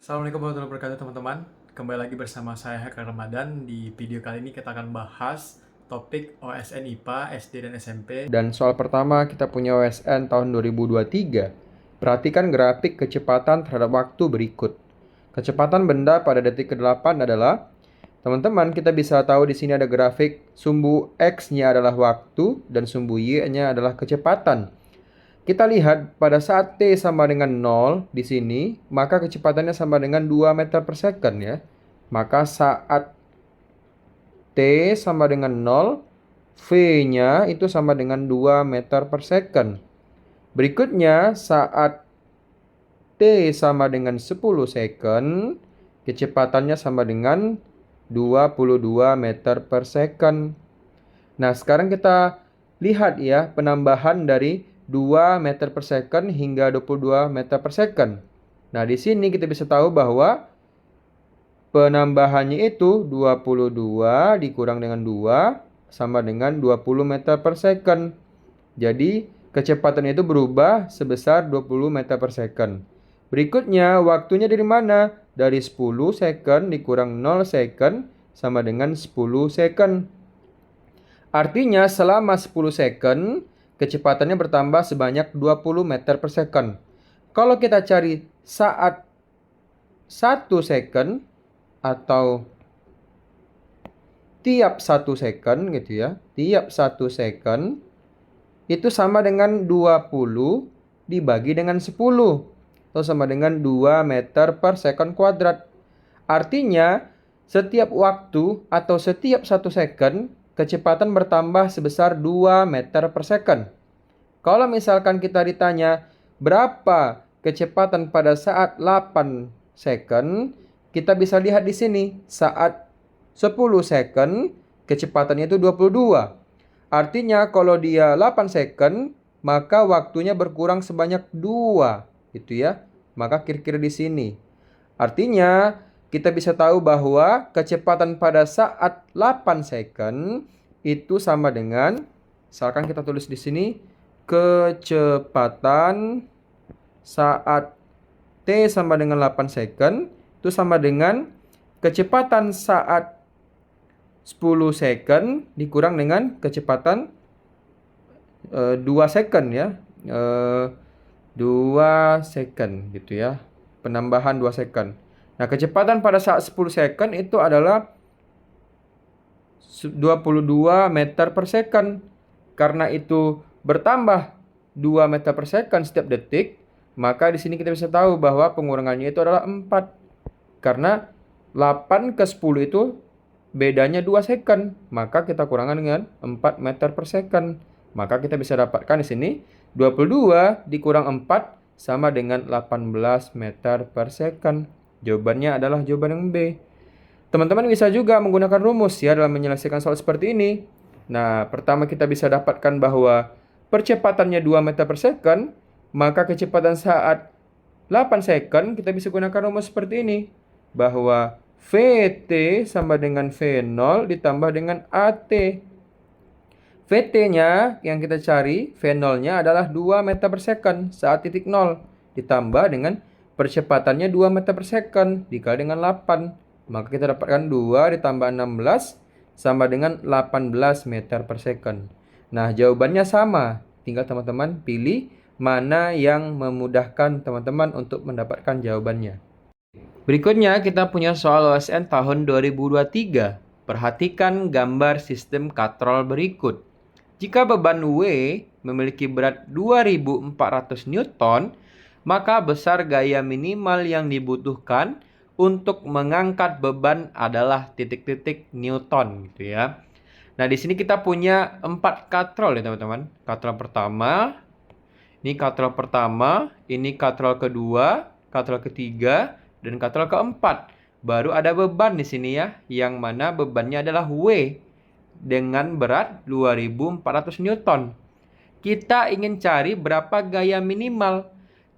Assalamualaikum warahmatullahi wabarakatuh teman-teman. Kembali lagi bersama saya Haikal Ramadan. Di video kali ini kita akan bahas topik OSN IPA, SD dan SMP. Dan soal pertama kita punya OSN tahun 2023. Perhatikan grafik kecepatan terhadap waktu berikut. Kecepatan benda pada detik ke-8 adalah, teman-teman, kita bisa tahu di sini ada grafik sumbu X-nya adalah waktu dan sumbu Y-nya adalah kecepatan. Kita lihat pada saat T sama dengan 0 di sini, maka kecepatannya sama dengan 2 meter per second ya. Maka saat T sama dengan 0, V-nya itu sama dengan 2 meter per second. Berikutnya, saat T sama dengan 10 second, kecepatannya sama dengan 22 meter per second. Nah, sekarang kita lihat ya penambahan dari 2 meter per second hingga 22 meter per second. Nah, di sini kita bisa tahu bahwa penambahannya itu 22 dikurang dengan 2 sama dengan 20 meter per second. Jadi, kecepatan itu berubah sebesar 20 meter per second. Berikutnya, waktunya dari mana? Dari 10 second dikurang 0 second sama dengan 10 second. Artinya selama 10 second, kecepatannya bertambah sebanyak 20 meter per second. Kalau kita cari saat 1 second atau tiap 1 second gitu ya, tiap 1 second itu sama dengan 20 dibagi dengan 10. Atau sama dengan 2 meter per second kuadrat. Artinya, setiap waktu atau setiap 1 second, kecepatan bertambah sebesar 2 meter per second. Kalau misalkan kita ditanya, berapa kecepatan pada saat 8 second, kita bisa lihat di sini, saat 10 second, kecepatannya itu 22. Artinya kalau dia 8 second, maka waktunya berkurang sebanyak 2, gitu ya. Maka kira-kira di sini. Artinya kita bisa tahu bahwa kecepatan pada saat 8 second itu sama dengan, misalkan kita tulis di sini, kecepatan saat T sama dengan 8 second itu sama dengan kecepatan saat 10 second dikurang dengan kecepatan 2 second ya. 2 second gitu ya. Penambahan 2 second. Nah, kecepatan pada saat 10 second itu adalah 22 meter per second. Karena itu bertambah 2 meter per second setiap detik, maka di sini kita bisa tahu bahwa pengurangannya itu adalah 4. Karena 8 ke 10 itu bedanya 2 second, maka kita kurangkan dengan 4 meter per second. Maka kita bisa dapatkan di sini 22 dikurang 4 sama dengan 18 meter per second. Jawabannya adalah jawaban yang B. Teman-teman bisa juga menggunakan rumus ya dalam menyelesaikan soal seperti ini. Nah, pertama kita bisa dapatkan bahwa percepatannya 2 meter per second, maka kecepatan saat 8 second kita bisa gunakan rumus seperti ini. Bahwa VT sama dengan V0 ditambah dengan AT. VT-nya yang kita cari, V0-nya adalah 2 meter per second saat titik 0. Ditambah dengan percepatannya 2 meter per second dikali dengan 8. Maka kita dapatkan 2 ditambah 16 sama dengan 18 meter per second. Nah, jawabannya sama. Tinggal teman-teman pilih mana yang memudahkan teman-teman untuk mendapatkan jawabannya. Berikutnya kita punya soal OSN tahun 2023. Perhatikan gambar sistem katrol berikut. Jika beban W memiliki berat 2400 Newton, maka besar gaya minimal yang dibutuhkan untuk mengangkat beban adalah titik-titik Newton gitu ya. Nah, di sini kita punya 4 katrol ya teman-teman. Katrol pertama, ini katrol kedua, katrol ketiga, dan katrol keempat. Baru ada beban di sini ya, yang mana bebannya adalah W dengan berat 2400 Newton. Kita ingin cari berapa gaya minimal.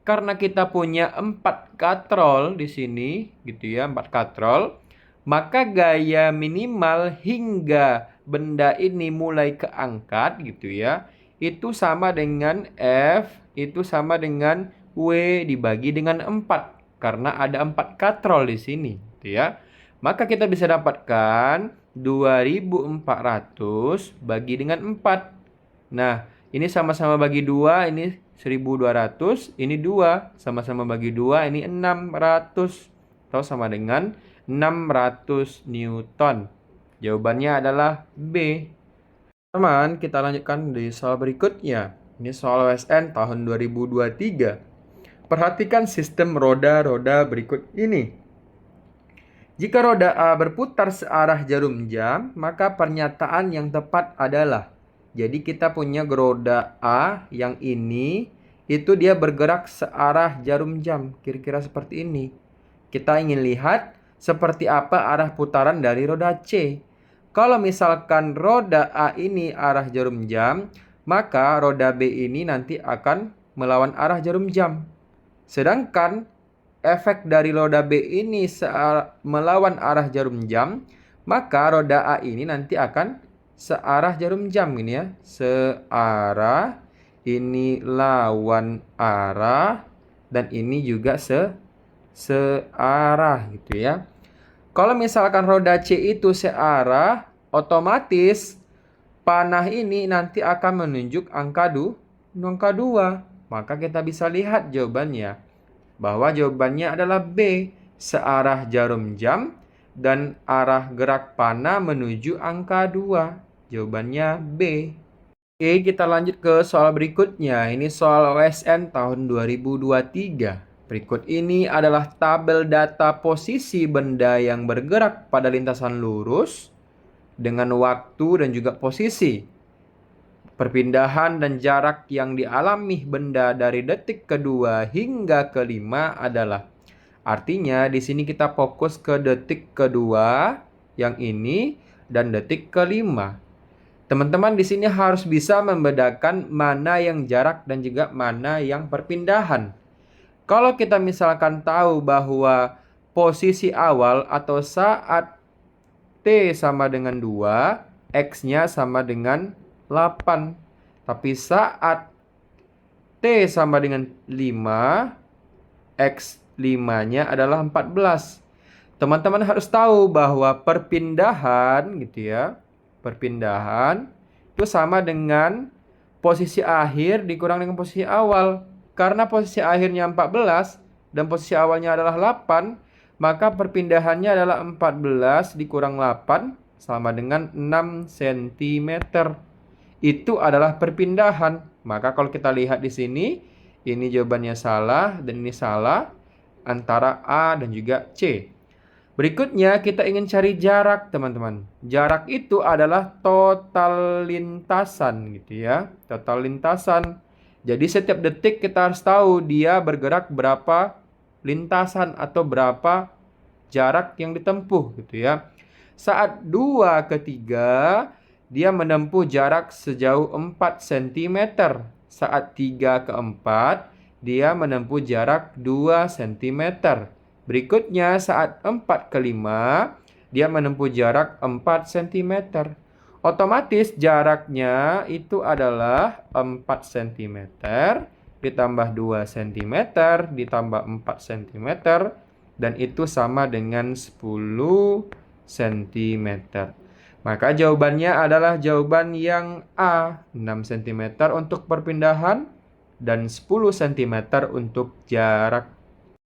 Karena kita punya 4 katrol di sini, gitu ya, 4 katrol, maka gaya minimal hingga benda ini mulai keangkat, gitu ya, itu sama dengan F, itu sama dengan W dibagi dengan 4. karena ada 4 katrol di sini, gitu ya. Maka kita bisa dapatkan 2400 bagi dengan 4. Nah, ini sama-sama bagi 2, ini 1200, ini 2, sama-sama bagi 2, ini 600, atau sama dengan 600 Newton. Jawabannya adalah B. Teman, kita lanjutkan di soal berikutnya. Ini soal OSN tahun 2023. Perhatikan sistem roda-roda berikut ini. Jika roda A berputar searah jarum jam, maka pernyataan yang tepat adalah, jadi kita punya roda A yang ini, itu dia bergerak searah jarum jam, kira-kira seperti ini. Kita ingin lihat seperti apa arah putaran dari roda C. Kalau misalkan roda A ini arah jarum jam, maka roda B ini nanti akan melawan arah jarum jam. Sedangkan efek dari roda B ini melawan arah jarum jam, maka roda A ini nanti akan searah jarum jam ini ya. Searah, ini lawan arah, dan ini juga searah gitu ya. Kalau misalkan roda C itu searah, otomatis panah ini nanti akan menunjuk angka 2. Maka kita bisa lihat jawabannya, bahwa jawabannya adalah B, searah jarum jam dan arah gerak panah menuju angka 2. Jawabannya B. Oke, kita lanjut ke soal berikutnya. Ini soal OSN tahun 2023. Berikut ini adalah tabel data posisi benda yang bergerak pada lintasan lurus dengan waktu dan juga posisi. Perpindahan dan jarak yang dialami benda dari detik kedua hingga kelima adalah. Artinya di sini kita fokus ke detik kedua yang ini dan detik kelima. Teman-teman di sini harus bisa membedakan mana yang jarak dan juga mana yang perpindahan. Kalau kita misalkan tahu bahwa posisi awal atau saat T sama dengan 2, X-nya sama dengan 8. Tapi saat T sama dengan 5, X 5-nya adalah 14. Teman-teman harus tahu bahwa perpindahan gitu ya. Perpindahan itu sama dengan posisi akhir dikurang dengan posisi awal. Karena posisi akhirnya 14 dan posisi awalnya adalah 8, maka perpindahannya adalah 14 dikurang 8 sama dengan 6 cm. Itu adalah perpindahan. Maka kalau kita lihat di sini, ini jawabannya salah dan ini salah antara A dan juga C. Berikutnya kita ingin cari jarak, teman-teman. Jarak itu adalah total lintasan gitu ya. Total lintasan. Jadi setiap detik kita harus tahu dia bergerak berapa lintasan atau berapa jarak yang ditempuh gitu ya. Saat 2 ke 3 dia menempuh jarak sejauh 4 cm. Saat 3 ke 4 dia menempuh jarak 2 cm. Berikutnya saat 4 ke 5 dia menempuh jarak 4 cm. Otomatis jaraknya itu adalah 4 cm ditambah 2 cm ditambah 4 cm dan itu sama dengan 10 cm. Maka jawabannya adalah jawaban yang A, 6 cm untuk perpindahan dan 10 cm untuk jarak.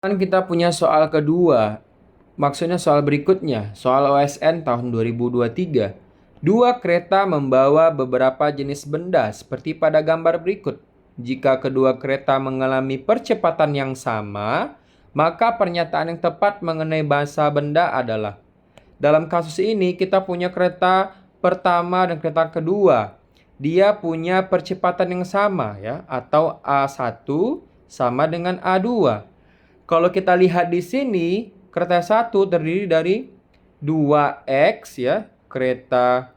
Dan kita punya soal kedua. Maksudnya soal berikutnya, soal OSN tahun 2023. Dua kereta membawa beberapa jenis benda seperti pada gambar berikut. Jika kedua kereta mengalami percepatan yang sama, maka pernyataan yang tepat mengenai massa benda adalah. Dalam kasus ini kita punya kereta pertama dan kereta kedua. Dia punya percepatan yang sama ya, atau A1 sama dengan A2. Kalau kita lihat di sini, kereta 1 terdiri dari 2X ya. Kereta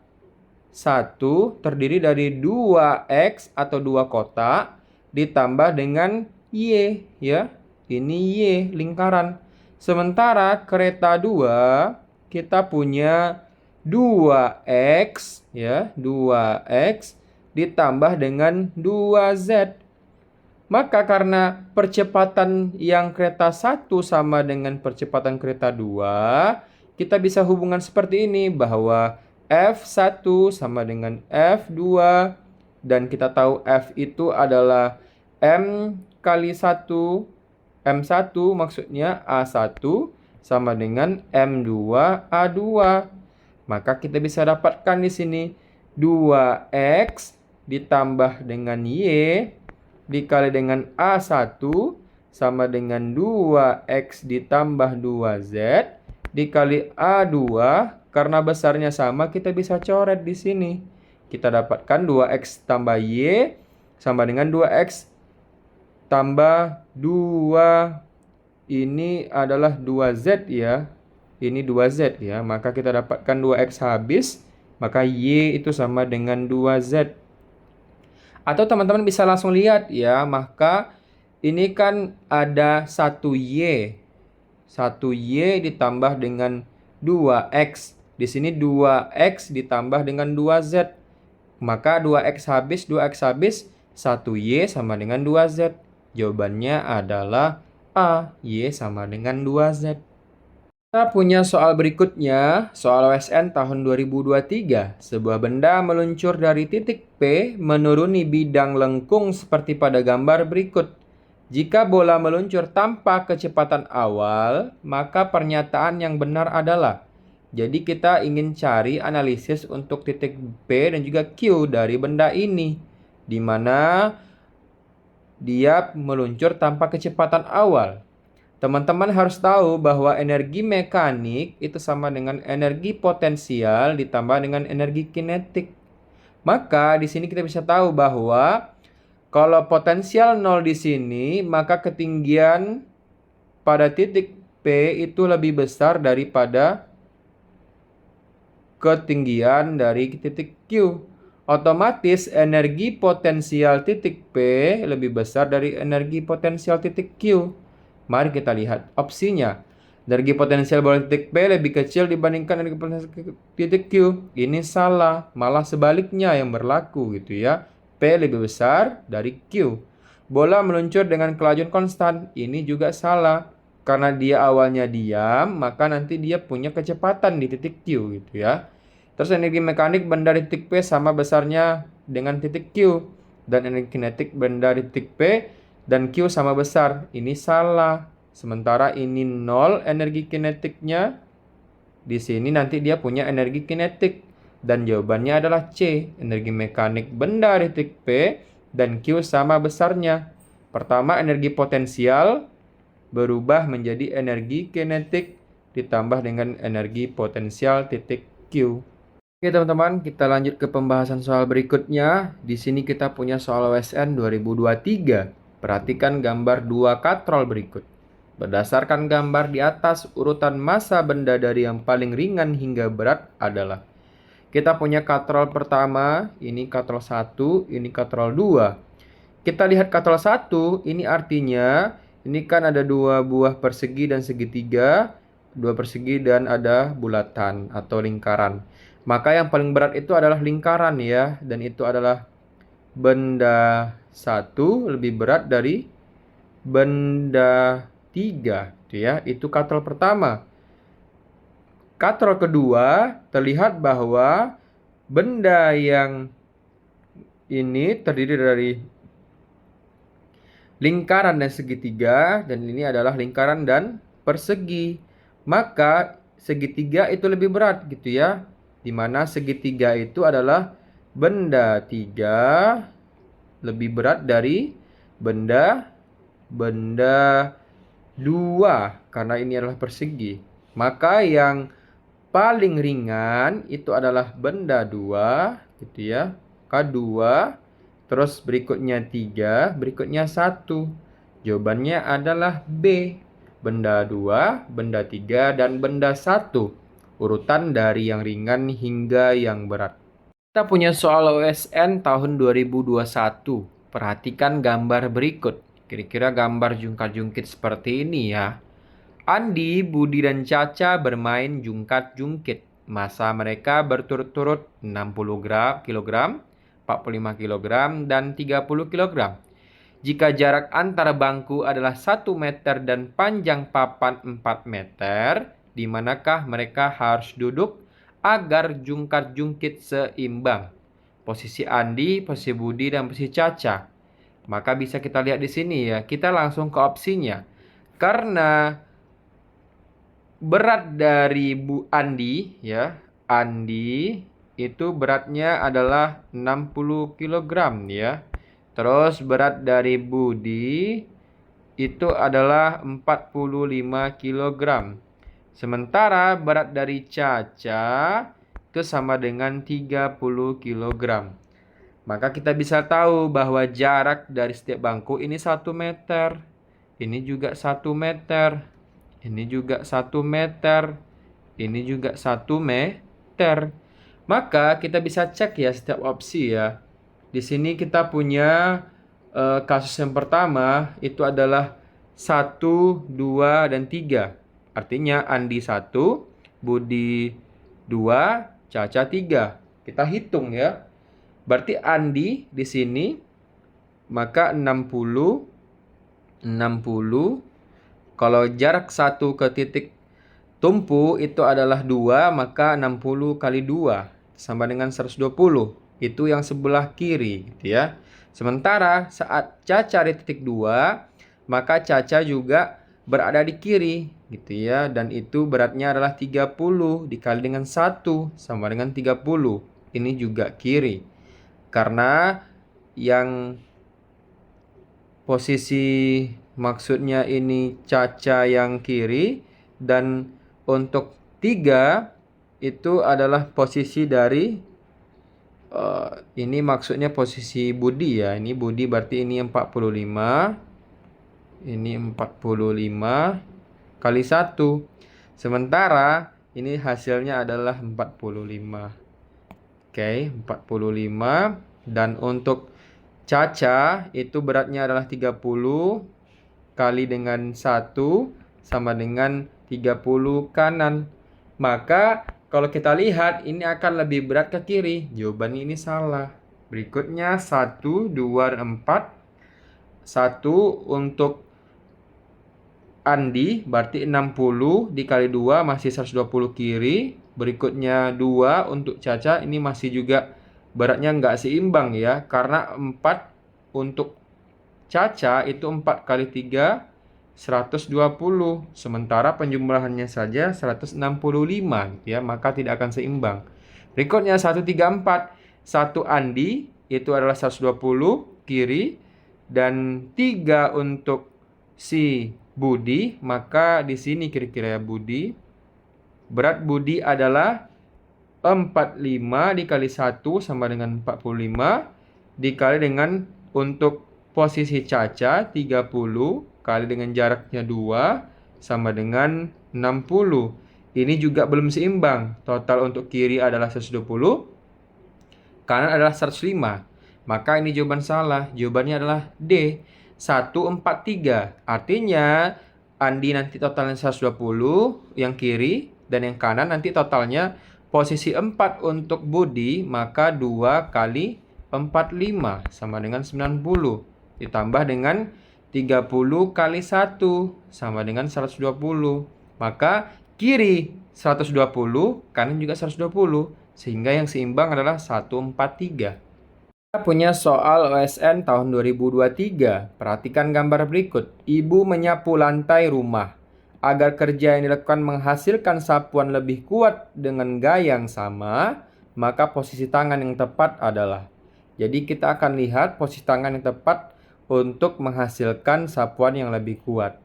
1 terdiri dari 2X atau 2 kotak ditambah dengan Y ya. Ini Y lingkaran. Sementara kereta 2 kita punya 2X ya, 2X ditambah dengan 2Z. Maka karena percepatan yang kereta 1 sama dengan percepatan kereta 2, kita bisa hubungan seperti ini bahwa F1 sama dengan F2 dan kita tahu F itu adalah M kali 1, M1 maksudnya A1 sama dengan M2 A2. Maka kita bisa dapatkan di sini 2X ditambah dengan Y dikali dengan A1 sama dengan 2X ditambah 2Z dikali A2. Karena besarnya sama, kita bisa coret di sini. Kita dapatkan 2X tambah Y sama dengan 2X tambah 2. Ini adalah 2Z ya. Ini 2Z ya. Maka kita dapatkan 2X habis. Maka Y itu sama dengan 2Z. Atau teman-teman bisa langsung lihat ya. Maka ini kan ada 1Y. 1Y ditambah dengan 2X. Di sini 2X ditambah dengan 2Z. Maka 2X habis, 2X habis, 1Y sama dengan 2Z. Jawabannya adalah A, Y sama dengan 2Z. Kita punya soal berikutnya, soal OSN tahun 2023. Sebuah benda meluncur dari titik P menuruni bidang lengkung seperti pada gambar berikut. Jika bola meluncur tanpa kecepatan awal, maka pernyataan yang benar adalah. Jadi kita ingin cari analisis untuk titik P dan juga Q dari benda ini. Di mana dia meluncur tanpa kecepatan awal. Teman-teman harus tahu bahwa energi mekanik itu sama dengan energi potensial ditambah dengan energi kinetik. Maka di sini kita bisa tahu bahwa kalau potensial 0 di sini, maka ketinggian pada titik P itu lebih besar daripada ketinggian dari titik Q. Otomatis energi potensial titik P lebih besar dari energi potensial titik Q. Mari kita lihat opsinya. Energi potensial bola titik P lebih kecil dibandingkan energi potensial titik Q. Ini salah, malah sebaliknya yang berlaku gitu ya. P lebih besar dari Q. Bola meluncur dengan kelajuan konstan. Ini juga salah. Karena dia awalnya diam, maka nanti dia punya kecepatan di titik Q gitu ya. Terus energi mekanik benda di titik P sama besarnya dengan titik Q. Dan energi kinetik benda di titik P dan Q sama besar. Ini salah. Sementara ini 0 energi kinetiknya. Di sini nanti dia punya energi kinetik. Dan jawabannya adalah C. Energi mekanik benda di titik P dan Q sama besarnya. Pertama, energi potensial berubah menjadi energi kinetik ditambah dengan energi potensial titik Q. Oke teman-teman, kita lanjut ke pembahasan soal berikutnya. Di sini kita punya soal OSN 2023. Perhatikan gambar dua katrol berikut. Berdasarkan gambar di atas, urutan massa benda dari yang paling ringan hingga berat adalah. Kita punya katrol pertama, ini katrol 1, ini katrol 2. Kita lihat katrol 1, ini artinya, ini kan ada dua buah persegi dan segitiga, dua persegi dan ada bulatan atau lingkaran. Maka yang paling berat itu adalah lingkaran ya. Dan itu adalah benda 1 lebih berat dari benda 3. Gitu ya. Itu katrol pertama. Katrol kedua terlihat bahwa benda yang ini terdiri dari lingkaran dan segitiga. Dan ini adalah lingkaran dan persegi. Maka segitiga itu lebih berat gitu ya. Di mana segitiga itu adalah benda 3 lebih berat dari benda 2 karena ini adalah persegi. Maka yang paling ringan itu adalah benda 2 gitu ya. K2, terus berikutnya 3, berikutnya 1. Jawabannya adalah B. Benda 2, benda 3 dan benda 1. Urutan dari yang ringan hingga yang berat. Kita punya soal OSN tahun 2021. Perhatikan gambar berikut. Kira-kira gambar jungkat-jungkit seperti ini ya. Andi, Budi, dan Caca bermain jungkat-jungkit. Massa mereka berturut-turut 60 kg, 45 kg, dan 30 kg. Jika jarak antara bangku adalah 1 meter dan panjang papan 4 meter, di manakah mereka harus duduk agar jungkar-jungkit seimbang? Posisi Andi, posisi Budi, dan posisi Caca. Maka bisa kita lihat di sini ya. Kita langsung ke opsinya. Karena berat dari Bu Andi ya, Andi itu beratnya adalah 60 kg ya. Terus berat dari Budi itu adalah 45 kg. Sementara berat dari Caca itu sama dengan 30 kg. Maka kita bisa tahu bahwa jarak dari setiap bangku ini 1 meter. Ini juga 1 meter. Ini juga 1 meter. Ini juga 1 meter. Maka kita bisa cek ya setiap opsi ya. Di sini kita punya kasus yang pertama itu adalah 1, 2, dan 3. Artinya Andi 1, Budi 2, Caca 3. Kita hitung ya. Berarti Andi di sini maka 60. Kalau jarak 1 ke titik tumpu itu adalah 2, maka 60 kali 2 sama dengan 120. Itu yang sebelah kiri gitu ya. Sementara saat Caca di titik 2, maka Caca juga berada di kiri gitu ya. Dan itu beratnya adalah 30 dikali dengan 1 sama dengan 30. Ini juga kiri. Karena yang posisi maksudnya ini Caca yang kiri. Dan untuk 3 itu adalah posisi dari ini maksudnya posisi Budi ya. Ini Budi berarti ini 45. Ini 45 kali 1. Sementara ini hasilnya adalah 45. Oke, 45. Dan untuk Caca itu beratnya adalah 30 kali dengan 1 sama dengan 30 kanan. Maka kalau kita lihat ini akan lebih berat ke kiri. Jawabannya ini salah. Berikutnya 1, 2, dan 4. 1 untuk Andi berarti 60 dikali 2 masih 120 kiri. Berikutnya 2 untuk Caca, ini masih juga beratnya nggak seimbang ya. Karena 4 untuk Caca itu 4 kali 3 120. Sementara penjumlahannya saja 165 ya, maka tidak akan seimbang. Berikutnya 1, 3, 4. 1 Andi itu adalah 120 kiri. Dan 3 untuk si Budi, maka di sini kira-kira ya Budi. Berat Budi adalah 45 dikali 1 sama dengan 45 dikali dengan untuk posisi Caca 30 kali dengan jaraknya 2 sama dengan 60. Ini juga belum seimbang. Total untuk kiri adalah 120, kanan adalah 105. Maka ini jawaban salah. Jawabannya adalah D, 143. Artinya Andi nanti totalnya 120 yang kiri, dan yang kanan nanti totalnya posisi 4 untuk Budi, maka 2 kali 45 sama dengan 90. Ditambah dengan 30 kali 1 sama dengan 120. Maka kiri 120, kanan juga 120. Sehingga yang seimbang adalah 143. Kita punya soal OSN tahun 2023. Perhatikan gambar berikut. Ibu menyapu lantai rumah. Agar kerja yang dilakukan menghasilkan sapuan lebih kuat dengan gaya yang sama, maka posisi tangan yang tepat adalah. Jadi kita akan lihat posisi tangan yang tepat untuk menghasilkan sapuan yang lebih kuat.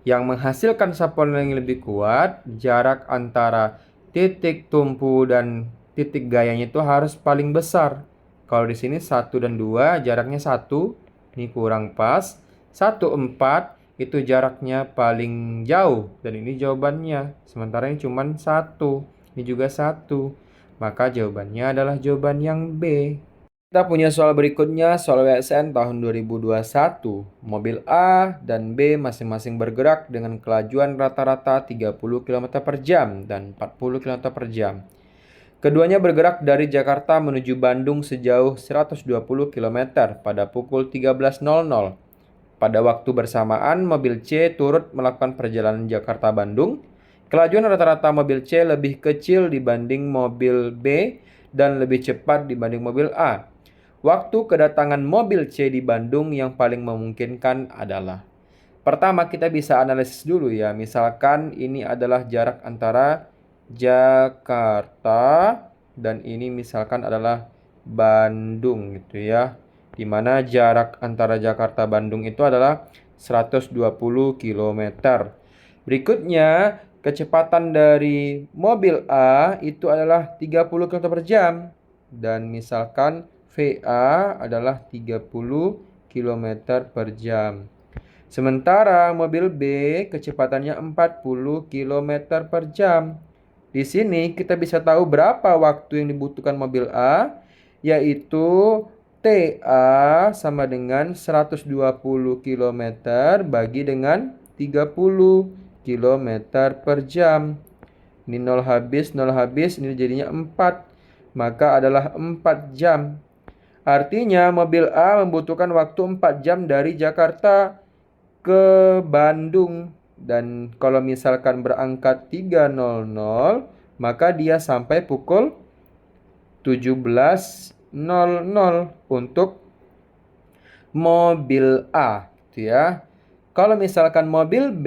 Yang menghasilkan sapuan yang lebih kuat, jarak antara titik tumpu dan titik gayanya itu harus paling besar. Kalau di sini 1 dan 2 jaraknya 1, ini kurang pas. 1, 4 itu jaraknya paling jauh, dan ini jawabannya. Sementara ini cuma 1, ini juga 1. Maka jawabannya adalah jawaban yang B. Kita punya soal berikutnya, soal WSN tahun 2021. Mobil A dan B masing-masing bergerak dengan kelajuan rata-rata 30 km per jam dan 40 km per jam. Keduanya bergerak dari Jakarta menuju Bandung sejauh 120 km pada pukul 13.00. Pada waktu bersamaan, mobil C turut melakukan perjalanan Jakarta-Bandung. Kelajuan rata-rata mobil C lebih kecil dibanding mobil B dan lebih cepat dibanding mobil A. Waktu kedatangan mobil C di Bandung yang paling memungkinkan adalah: pertama, kita bisa analisis dulu ya. Misalkan ini adalah jarak antara Jakarta dan ini misalkan adalah Bandung gitu ya. Di mana jarak antara Jakarta Bandung itu adalah 120 km. Berikutnya, kecepatan dari mobil A itu adalah 30 km per jam. Dan misalkan VA adalah 30 km per jam. Sementara mobil B kecepatannya 40 km per jam. Di sini kita bisa tahu berapa waktu yang dibutuhkan mobil A, yaitu TA sama dengan 120 km bagi dengan 30 km per jam. Ini 0 habis, ini jadinya 4. Maka adalah 4 jam. Artinya mobil A membutuhkan waktu 4 jam dari Jakarta ke Bandung. Dan kalau misalkan berangkat 3.00, maka dia sampai pukul 17.00 untuk mobil A, gitu ya. Kalau misalkan mobil B,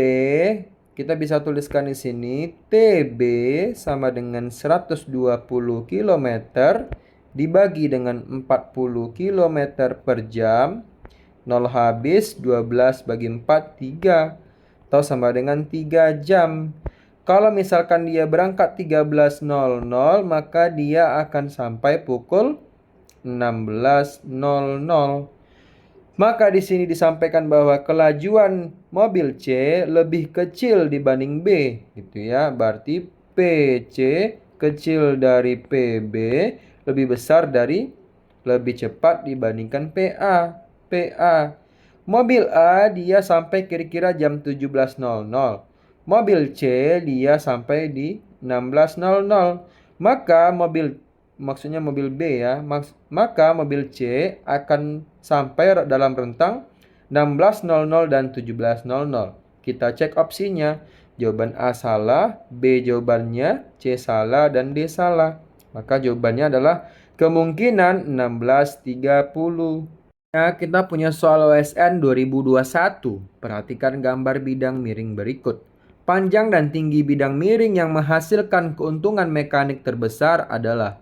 kita bisa tuliskan di sini TB sama dengan 120 km dibagi dengan 40 km per jam. 0 habis, 12 bagi 4, 3. Atau sama dengan 3 jam. Kalau misalkan dia berangkat 13.00, maka dia akan sampai pukul 16.00. Maka di sini disampaikan bahwa kelajuan mobil C lebih kecil dibanding B, gitu ya. Berarti PC kecil dari PB lebih besar dari lebih cepat dibandingkan PA. Mobil A dia sampai kira-kira jam 17.00. Mobil C dia sampai di 16.00. Maka maksudnya mobil B ya. Maka mobil C akan sampai dalam rentang 16.00 dan 17.00. Kita cek opsinya. Jawaban A salah, B jawabannya, C salah, dan D salah. Maka jawabannya adalah kemungkinan 16.30. Nah, kita punya soal OSN 2021. Perhatikan gambar bidang miring berikut. Panjang dan tinggi bidang miring yang menghasilkan keuntungan mekanik terbesar adalah.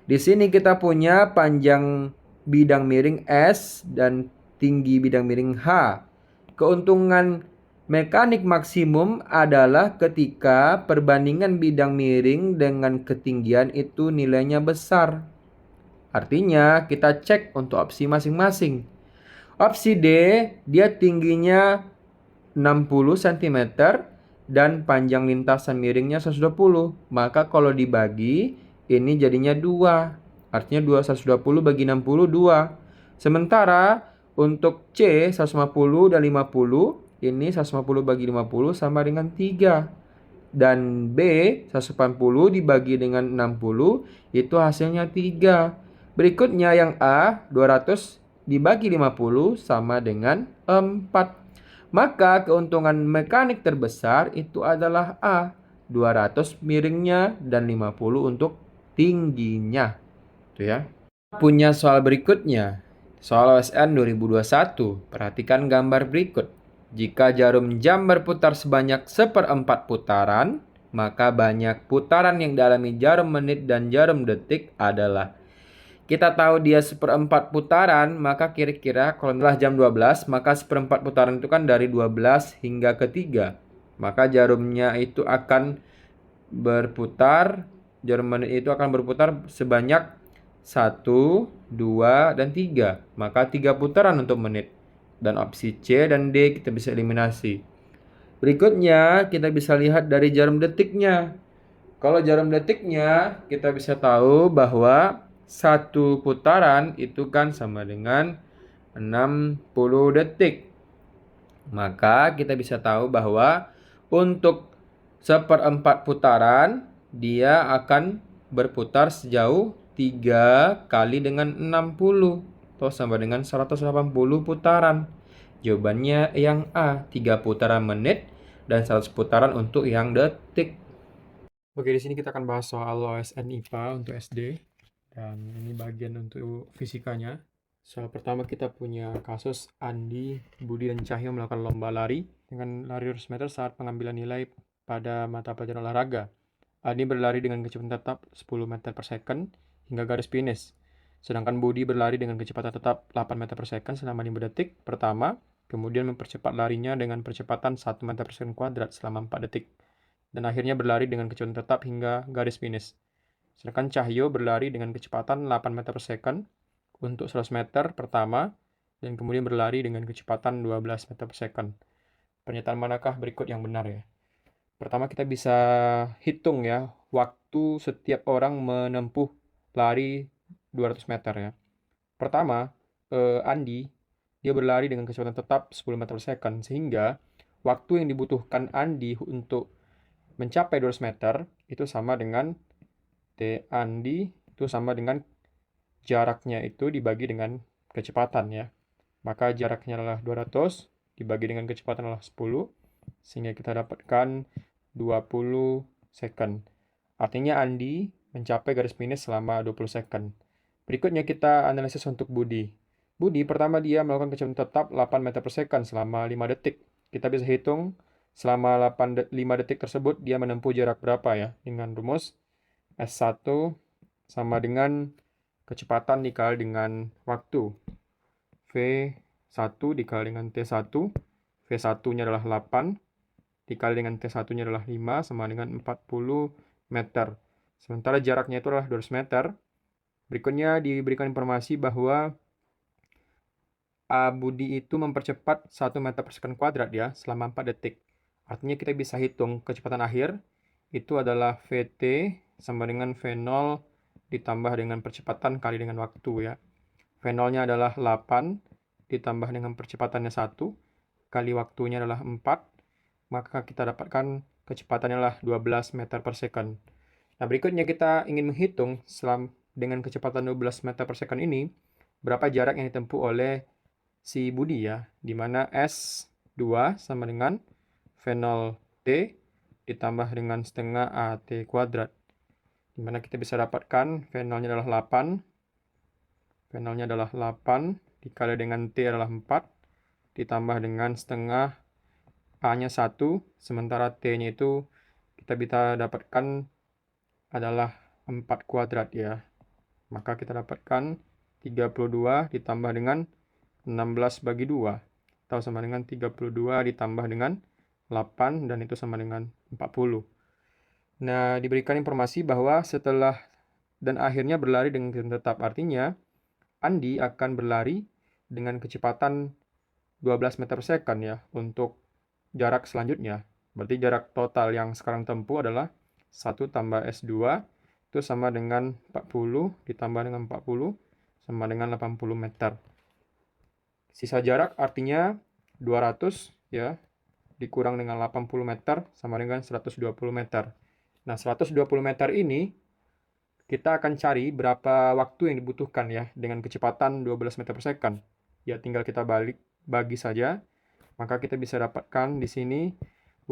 Di sini kita punya panjang bidang miring S dan tinggi bidang miring H. Keuntungan mekanik maksimum adalah ketika perbandingan bidang miring dengan ketinggian itu nilainya besar. Artinya kita cek untuk opsi masing-masing. Opsi D, dia tingginya 60 cm dan panjang lintasan miringnya 120. Maka kalau dibagi, ini jadinya 2. Artinya 120 bagi 60, 2. Sementara untuk C, 150 dan 50, ini 150 bagi 50 sama dengan 3. Dan B, 180 dibagi dengan 60, itu hasilnya 3. Berikutnya yang A, 200 dibagi 50 sama dengan 4. Maka keuntungan mekanik terbesar itu adalah A, 200 miringnya dan 50 untuk tingginya. Itu ya. Punya soal berikutnya. Soal OSN 2021. Perhatikan gambar berikut. Jika jarum jam berputar sebanyak 1/4 putaran, maka banyak putaran yang dialami jarum menit dan jarum detik adalah. Kita tahu dia 1/4 putaran, maka kira-kira kalau telah jam 12, maka 1/4 putaran itu kan dari 12 hingga ke 3. Maka jarumnya itu akan berputar, jarum menit itu akan berputar sebanyak 1, 2, dan 3. Maka 3 putaran untuk menit. Dan opsi C dan D kita bisa eliminasi. Berikutnya kita bisa lihat dari jarum detiknya. Kalau jarum detiknya kita bisa tahu bahwa 1 putaran itu kan sama dengan 60 detik. Maka kita bisa tahu bahwa untuk 1/4 putaran dia akan berputar sejauh 3 kali dengan 60 atau sama dengan 180 putaran. Jawabannya yang A, 3 putaran menit dan 100 putaran untuk yang detik. Oke, di sini kita akan bahas soal OSN IPA untuk SD. Dan ini bagian untuk fisikanya. Soal pertama kita punya kasus Andi, Budi, dan Cahyo melakukan lomba lari dengan lari 200 meter saat pengambilan nilai pada mata pelajaran olahraga. Andi berlari dengan kecepatan tetap 10 meter per second hingga garis finish. Sedangkan Budi berlari dengan kecepatan tetap 8 meter per second selama 5 detik pertama, kemudian mempercepat larinya dengan percepatan 1 meter per second kuadrat selama 4 detik. Dan akhirnya berlari dengan kecepatan tetap hingga garis finish. Sedangkan Cahyo berlari dengan kecepatan 8 meter per second untuk 100 meter pertama dan kemudian berlari dengan kecepatan 12 meter per second. Pernyataan manakah berikut yang benar ya? Pertama kita bisa hitung ya waktu setiap orang menempuh lari 200 meter ya. Pertama, Andi dia berlari dengan kecepatan tetap 10 meter per second sehingga waktu yang dibutuhkan Andi untuk mencapai 200 meter itu sama dengan T Andi itu sama dengan jaraknya itu dibagi dengan kecepatan ya. Maka jaraknya adalah 200 dibagi dengan kecepatan adalah 10 sehingga kita dapatkan 20 second. Artinya Andi mencapai garis finish selama 20 second. Berikutnya kita analisis untuk Budi. Budi pertama dia melakukan kecepatan tetap 8 meter per second selama 5 detik. Kita bisa hitung selama 5 detik tersebut dia menempuh jarak berapa ya. Dengan rumus S1 sama dengan kecepatan dikali dengan waktu. V1 dikali dengan T1. V1-nya adalah 8. Dikali dengan T1-nya adalah 5 sama dengan 40 meter. Sementara jaraknya itu adalah 200 meter. Berikutnya diberikan informasi bahwa Budi itu mempercepat 1 meter per second kuadrat ya selama 4 detik. Artinya kita bisa hitung kecepatan akhir itu adalah VT sama dengan V0 ditambah dengan percepatan kali dengan waktu ya. V0-nya adalah 8 ditambah dengan percepatannya 1 kali waktunya adalah 4, maka kita dapatkan kecepatannya adalah 12 meter per second. Nah, berikutnya kita ingin menghitung dengan kecepatan 12 meter per second ini berapa jarak yang ditempuh oleh si Budi ya, di mana S2 sama dengan V0T ditambah dengan setengah AT kuadrat. Di mana kita bisa dapatkan V0-nya adalah 8. V0-nya adalah 8 dikali dengan T adalah 4 ditambah dengan setengah A-nya 1, sementara T-nya itu kita bisa dapatkan adalah 4 kuadrat ya. Maka kita dapatkan 32 ditambah dengan 16 bagi 2 atau sama dengan 32 ditambah dengan 8 dan itu sama dengan 40. Nah, diberikan informasi bahwa setelah dan akhirnya berlari dengan kecepatan tetap. Artinya Andi akan berlari dengan kecepatan 12 meter per second ya untuk jarak selanjutnya. Berarti jarak total yang sekarang tempuh adalah 1 tambah S2 itu sama dengan 40 ditambah dengan 40 sama dengan 80 meter. Sisa jarak artinya 200 ya dikurang dengan 80 meter sama dengan 120 meter. Nah, 120 meter ini kita akan cari berapa waktu yang dibutuhkan ya dengan kecepatan 12 meter per second. Ya, tinggal kita bagi saja. Maka kita bisa dapatkan di sini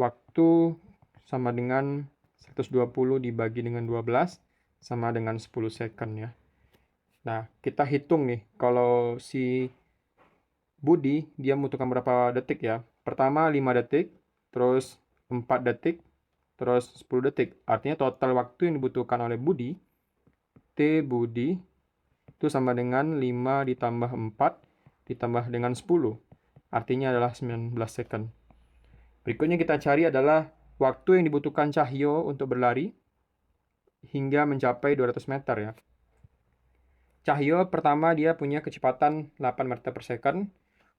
waktu sama dengan 120 dibagi dengan 12 sama dengan 10 second ya. Nah, kita hitung nih kalau si Budi dia membutuhkan berapa detik ya. Pertama 5 detik, terus 4 detik, terus 10 detik. Artinya total waktu yang dibutuhkan oleh Budi, T Budi, itu sama dengan 5 ditambah 4 ditambah dengan 10. Artinya adalah 19 second. Berikutnya kita cari adalah waktu yang dibutuhkan Cahyo untuk berlari hingga mencapai 200 meter ya. Cahyo pertama dia punya kecepatan 8 meter per second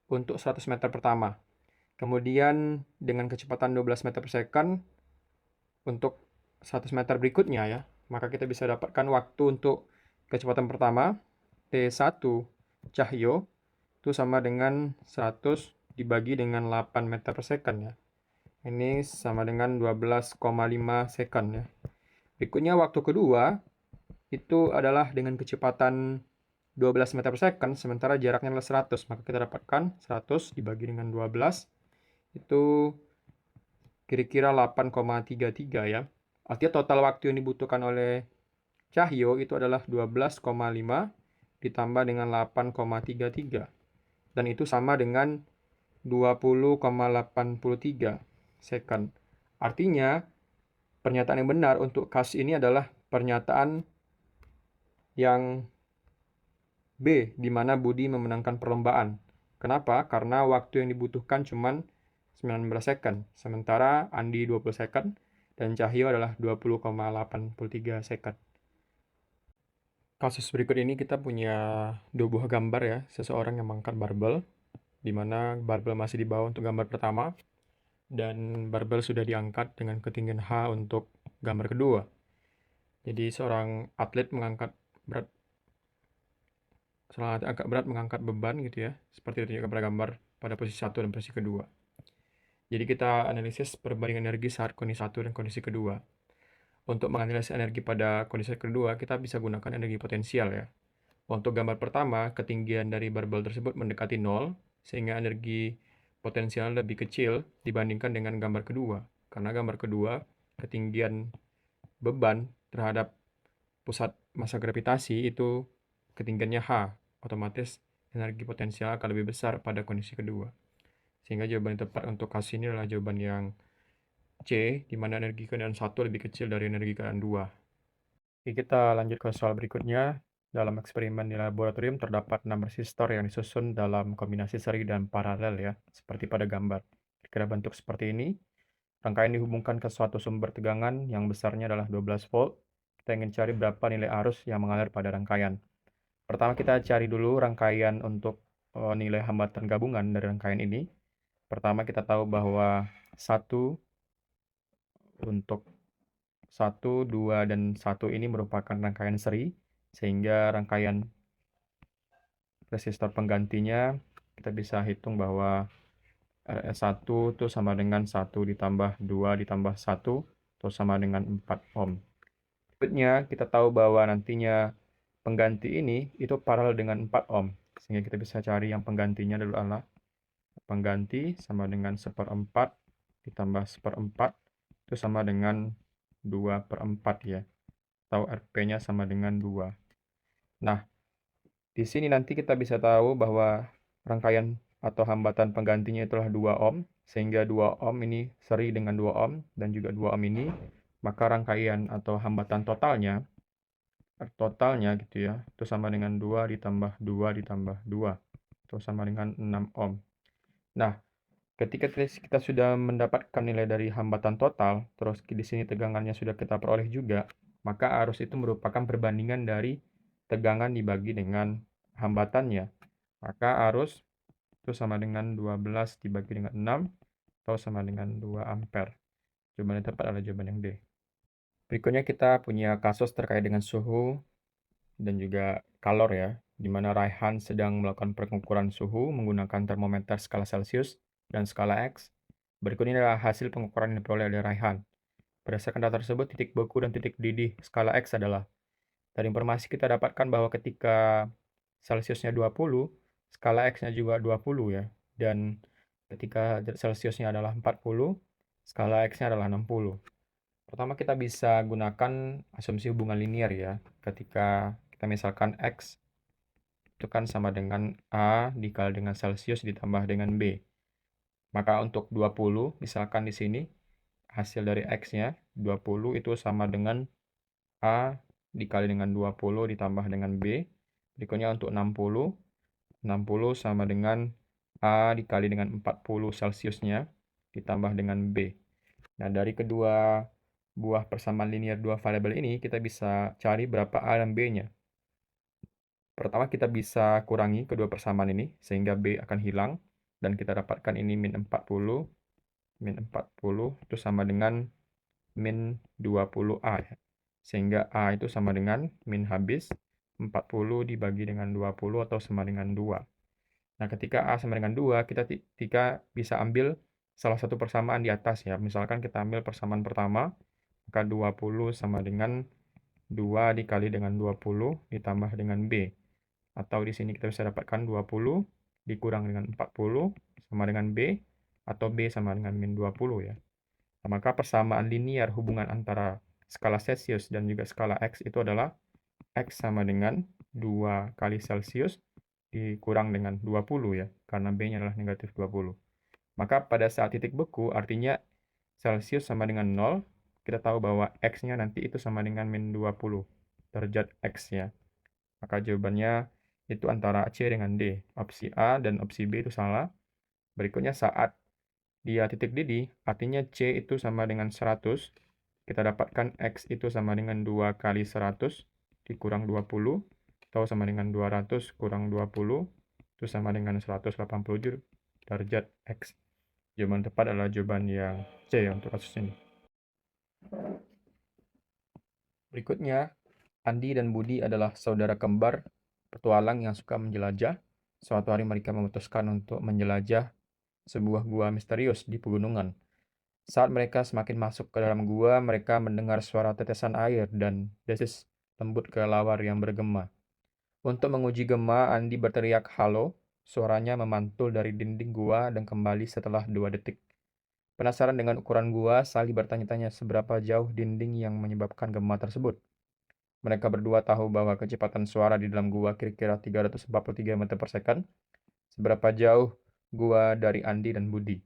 untuk 100 meter pertama. Kemudian dengan kecepatan 12 meter per second untuk 100 meter berikutnya ya. Maka kita bisa dapatkan waktu untuk kecepatan pertama T1 Cahyo itu sama dengan 100 dibagi dengan 8 meter per second ya. Ini sama dengan 12,5 second ya. Berikutnya waktu kedua itu adalah dengan kecepatan 12 meter per second, sementara jaraknya adalah 100. Maka kita dapatkan 100 dibagi dengan 12, itu kira-kira 8,33 ya. Artinya total waktu yang dibutuhkan oleh Cahyo itu adalah 12,5 ditambah dengan 8,33. Dan itu sama dengan 20,83 second. Artinya, pernyataan yang benar untuk kasus ini adalah pernyataan yang B, di mana Budi memenangkan perlombaan. Kenapa? Karena waktu yang dibutuhkan cuma 19 second, sementara Andi 20 second, dan Cahyo adalah 20,83 second. Kasus berikut ini kita punya dua buah gambar ya, seseorang yang mengangkat barbel, di mana barbel masih di bawah untuk gambar pertama, dan barbel sudah diangkat dengan ketinggian H untuk gambar kedua. Jadi seorang atlet agak berat mengangkat beban gitu ya, seperti ditunjukkan pada gambar pada posisi 1 dan posisi kedua. Jadi kita analisis perbandingan energi saat kondisi 1 dan kondisi kedua. Untuk menganalisis energi pada kondisi kedua, kita bisa gunakan energi potensial ya. Untuk gambar pertama, ketinggian dari barbel tersebut mendekati 0, sehingga energi potensial lebih kecil dibandingkan dengan gambar kedua. Karena gambar kedua, ketinggian beban terhadap pusat massa gravitasi itu ketinggiannya H, otomatis energi potensial akan lebih besar pada kondisi kedua. Sehingga jawaban yang tepat untuk kasus ini adalah jawaban yang C, di mana energi keadaan 1 lebih kecil dari energi keadaan 2. Oke, kita lanjut ke soal berikutnya. Dalam eksperimen di laboratorium terdapat 6 resistor yang disusun dalam kombinasi seri dan paralel ya, seperti pada gambar. Kira bentuk seperti ini. Rangkaian dihubungkan ke suatu sumber tegangan yang besarnya adalah 12 volt. Kita ingin cari berapa nilai arus yang mengalir pada rangkaian. Pertama kita cari dulu rangkaian untuk nilai hambatan gabungan dari rangkaian ini. Pertama kita tahu bahwa 1 untuk 1, 2, dan 1 ini merupakan rangkaian seri, sehingga rangkaian resistor penggantinya kita bisa hitung bahwa RS1 itu sama dengan 1 ditambah 2 ditambah 1, itu sama dengan 4 ohm. Berikutnya kita tahu bahwa nantinya pengganti ini itu paralel dengan 4 ohm, sehingga kita bisa cari yang penggantinya adalah pengganti sama dengan 1/4 ditambah 1/4 itu sama dengan 2/4 ya, atau RP-nya sama dengan 2. Nah, di sini nanti kita bisa tahu bahwa rangkaian atau hambatan penggantinya itulah 2 ohm, sehingga 2 ohm ini seri dengan 2 ohm dan juga 2 ohm ini, maka rangkaian atau hambatan totalnya gitu ya, itu sama dengan 2 ditambah 2 ditambah 2, itu sama dengan 6 ohm. Nah, ketika kita sudah mendapatkan nilai dari hambatan total, terus di sini tegangannya sudah kita peroleh juga, maka arus itu merupakan perbandingan dari tegangan dibagi dengan hambatannya. Maka arus itu sama dengan 12 dibagi dengan 6, atau sama dengan 2 ampere. Jawaban yang tepat adalah jawaban yang D. Berikutnya kita punya kasus terkait dengan suhu dan juga kalor ya, di mana Raihan sedang melakukan pengukuran suhu menggunakan termometer skala Celcius dan skala X. Berikut ini adalah hasil pengukuran yang diperoleh oleh Raihan. Berdasarkan data tersebut, titik beku dan titik didih skala X adalah, dari informasi kita dapatkan bahwa ketika Celciusnya 20, skala X-nya juga 20 ya. Dan ketika Celciusnya adalah 40, skala X-nya adalah 60. Pertama kita bisa gunakan asumsi hubungan linear ya. Ketika kita misalkan X itu kan sama dengan A dikali dengan Celcius ditambah dengan B. Maka untuk 20, misalkan di sini hasil dari X-nya 20 itu sama dengan A dikali dengan 20 ditambah dengan B. Berikutnya untuk 60 sama dengan A dikali dengan 40 Celciusnya ditambah dengan B. Nah, dari kedua buah persamaan linear dua variabel ini, kita bisa cari berapa A dan B-nya. Pertama, kita bisa kurangi kedua persamaan ini, sehingga B akan hilang. Dan kita dapatkan ini min 40. Min 40 itu sama dengan min 20A ya. Sehingga A itu sama dengan min habis 40 dibagi dengan 20 atau sama dengan 2. Nah, ketika A sama dengan 2, kita bisa ambil salah satu persamaan di atas ya. Misalkan kita ambil persamaan pertama, maka 20 sama dengan 2 dikali dengan 20 ditambah dengan B. Atau di sini kita bisa dapatkan 20 dikurang dengan 40 sama dengan B, atau B sama dengan min 20 ya. Nah, maka persamaan linear hubungan antara skala Celsius dan juga skala X itu adalah X sama dengan 2 kali Celsius dikurang dengan 20 ya, karena B-nya adalah negatif 20. Maka pada saat titik beku, artinya Celsius sama dengan 0, kita tahu bahwa X-nya nanti itu sama dengan min 20 derajat X ya. Maka jawabannya itu antara C dengan D. Opsi A dan opsi B itu salah. Berikutnya saat dia titik didih, artinya C itu sama dengan 100. Kita dapatkan X itu sama dengan 2 kali 100 dikurang 20, atau sama dengan 200 kurang 20, itu sama dengan 180 derajat X. Jawaban tepat adalah jawaban yang C untuk kasus ini. Berikutnya, Andi dan Budi adalah saudara kembar petualang yang suka menjelajah. Suatu hari mereka memutuskan untuk menjelajah sebuah gua misterius di pegunungan. Saat mereka semakin masuk ke dalam gua, mereka mendengar suara tetesan air dan desis lembut kelelawar yang bergema. Untuk menguji gema, Andi berteriak halo. Suaranya memantul dari dinding gua dan kembali setelah 2 detik. Penasaran dengan ukuran gua, Sally bertanya-tanya seberapa jauh dinding yang menyebabkan gema tersebut. Mereka berdua tahu bahwa kecepatan suara di dalam gua kira-kira 343 meter per second. Seberapa jauh gua dari Andi dan Budi.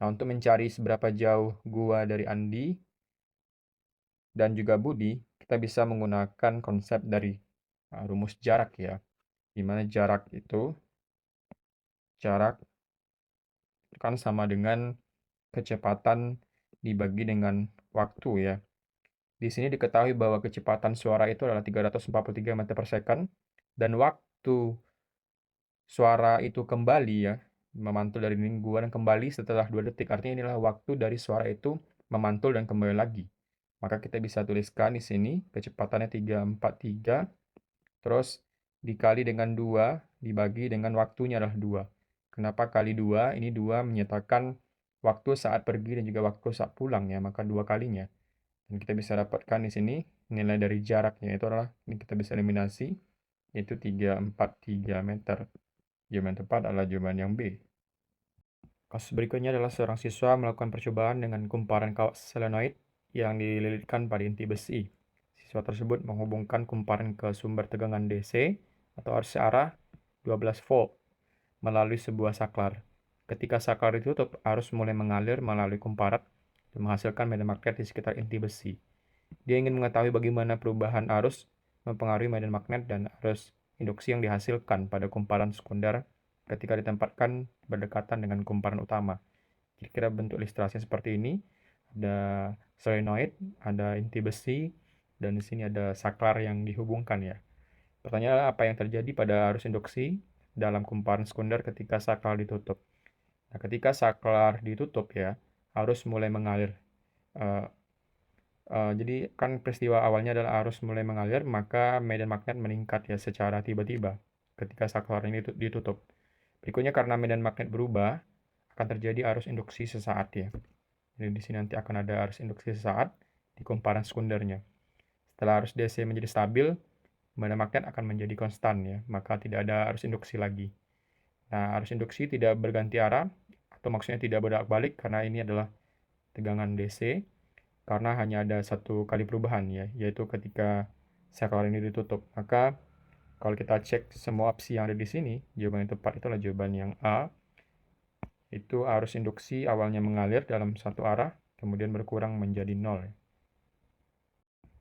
Nah, untuk mencari seberapa jauh gua dari Andi dan juga Budi, kita bisa menggunakan konsep dari rumus jarak ya. Di mana jarak itu kan sama dengan kecepatan dibagi dengan waktu ya. Di sini diketahui bahwa kecepatan suara itu adalah 343 meter per second dan waktu suara itu kembali ya, memantul dari dinding gua dan kembali setelah 2 detik. Artinya inilah waktu dari suara itu memantul dan kembali lagi. Maka kita bisa tuliskan di sini kecepatannya 343, terus dikali dengan 2, dibagi dengan waktunya adalah 2. Kenapa kali 2? Ini 2 menyatakan waktu saat pergi dan juga waktu saat pulang ya, maka 2 kalinya. Dan kita bisa dapatkan di sini nilai dari jaraknya itu adalah, ini kita bisa eliminasi, yaitu 343 meter. Jawaban tepat adalah jawaban yang B. Kasus berikutnya adalah seorang siswa melakukan percobaan dengan kumparan kawat solenoid yang dililitkan pada inti besi. Siswa tersebut menghubungkan kumparan ke sumber tegangan DC atau arus searah 12 volt melalui sebuah saklar. Ketika saklar ditutup, arus mulai mengalir melalui kumparan dan menghasilkan medan magnet di sekitar inti besi. Dia ingin mengetahui bagaimana perubahan arus mempengaruhi medan magnet dan arus induksi yang dihasilkan pada kumparan sekunder ketika ditempatkan berdekatan dengan kumparan utama. Kira-kira bentuk ilustrasinya seperti ini. Ada solenoid, ada inti besi, dan di sini ada saklar yang dihubungkan ya. Pertanyaannya apa yang terjadi pada arus induksi dalam kumparan sekunder ketika saklar ditutup. Nah, ketika saklar ditutup ya, arus mulai mengalir. Jadi kan peristiwa awalnya adalah arus mulai mengalir, maka medan magnet meningkat ya secara tiba-tiba ketika saklar ini ditutup. Berikutnya karena medan magnet berubah, akan terjadi arus induksi sesaat ya. Jadi di sini nanti akan ada arus induksi sesaat di kumparan sekundernya. Setelah arus DC menjadi stabil, medan magnet akan menjadi konstan ya, maka tidak ada arus induksi lagi. Nah, arus induksi tidak berganti arah, atau maksudnya tidak bolak-balik karena ini adalah tegangan DC, karena hanya ada satu kali perubahan ya, yaitu ketika saklar ini ditutup. Maka kalau kita cek semua opsi yang ada di sini, jawaban yang tepat itu adalah jawaban yang A. Itu arus induksi awalnya mengalir dalam satu arah, kemudian berkurang menjadi 0.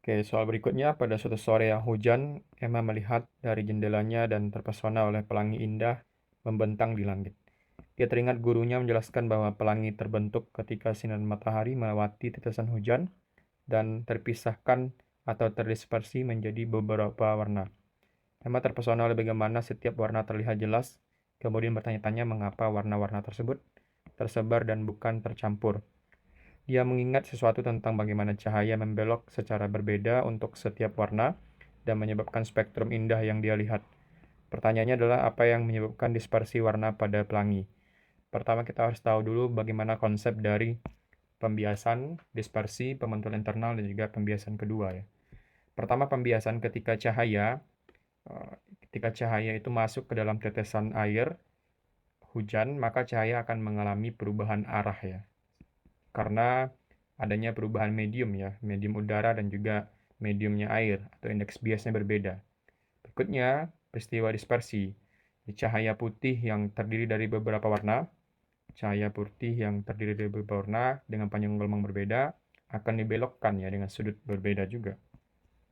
Oke, soal berikutnya, pada suatu sore yang hujan, Emma melihat dari jendelanya dan terpesona oleh pelangi indah membentang di langit. Dia teringat gurunya menjelaskan bahwa pelangi terbentuk ketika sinar matahari melewati tetesan hujan dan terpisahkan atau terdispersi menjadi beberapa warna. Emma terpesona oleh bagaimana setiap warna terlihat jelas, kemudian bertanya-tanya mengapa warna-warna tersebut tersebar dan bukan tercampur. Dia mengingat sesuatu tentang bagaimana cahaya membelok secara berbeda untuk setiap warna dan menyebabkan spektrum indah yang dia lihat. Pertanyaannya adalah apa yang menyebabkan dispersi warna pada pelangi. Pertama kita harus tahu dulu bagaimana konsep dari pembiasan, dispersi, pemantauan internal, dan juga pembiasan kedua ya. Pertama pembiasan ketika cahaya, ketika cahaya itu masuk ke dalam tetesan air hujan, maka cahaya akan mengalami perubahan arah ya. Karena adanya perubahan medium ya, medium udara dan juga mediumnya air atau indeks biasnya berbeda. Berikutnya, peristiwa dispersi. Cahaya putih yang terdiri dari beberapa warna, dengan panjang gelombang berbeda akan dibelokkan ya dengan sudut berbeda juga.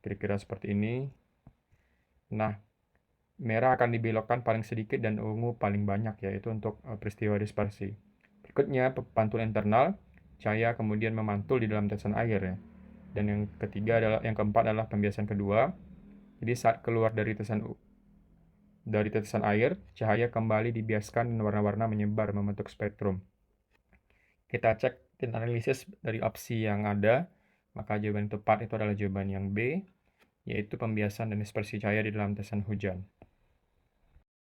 Kira-kira seperti ini. Nah, merah akan dibelokkan paling sedikit dan ungu paling banyak, yaitu untuk peristiwa dispersi. Berikutnya, pantul internal. Cahaya kemudian memantul di dalam tetesan air ya. Dan yang keempat adalah pembiasan kedua. Jadi saat keluar dari tetesan air, cahaya kembali dibiaskan dan warna-warna menyebar membentuk spektrum. Kita cek tint analisis dari opsi yang ada, maka jawaban yang tepat itu adalah jawaban yang B, yaitu pembiasan dan dispersi cahaya di dalam tetesan hujan.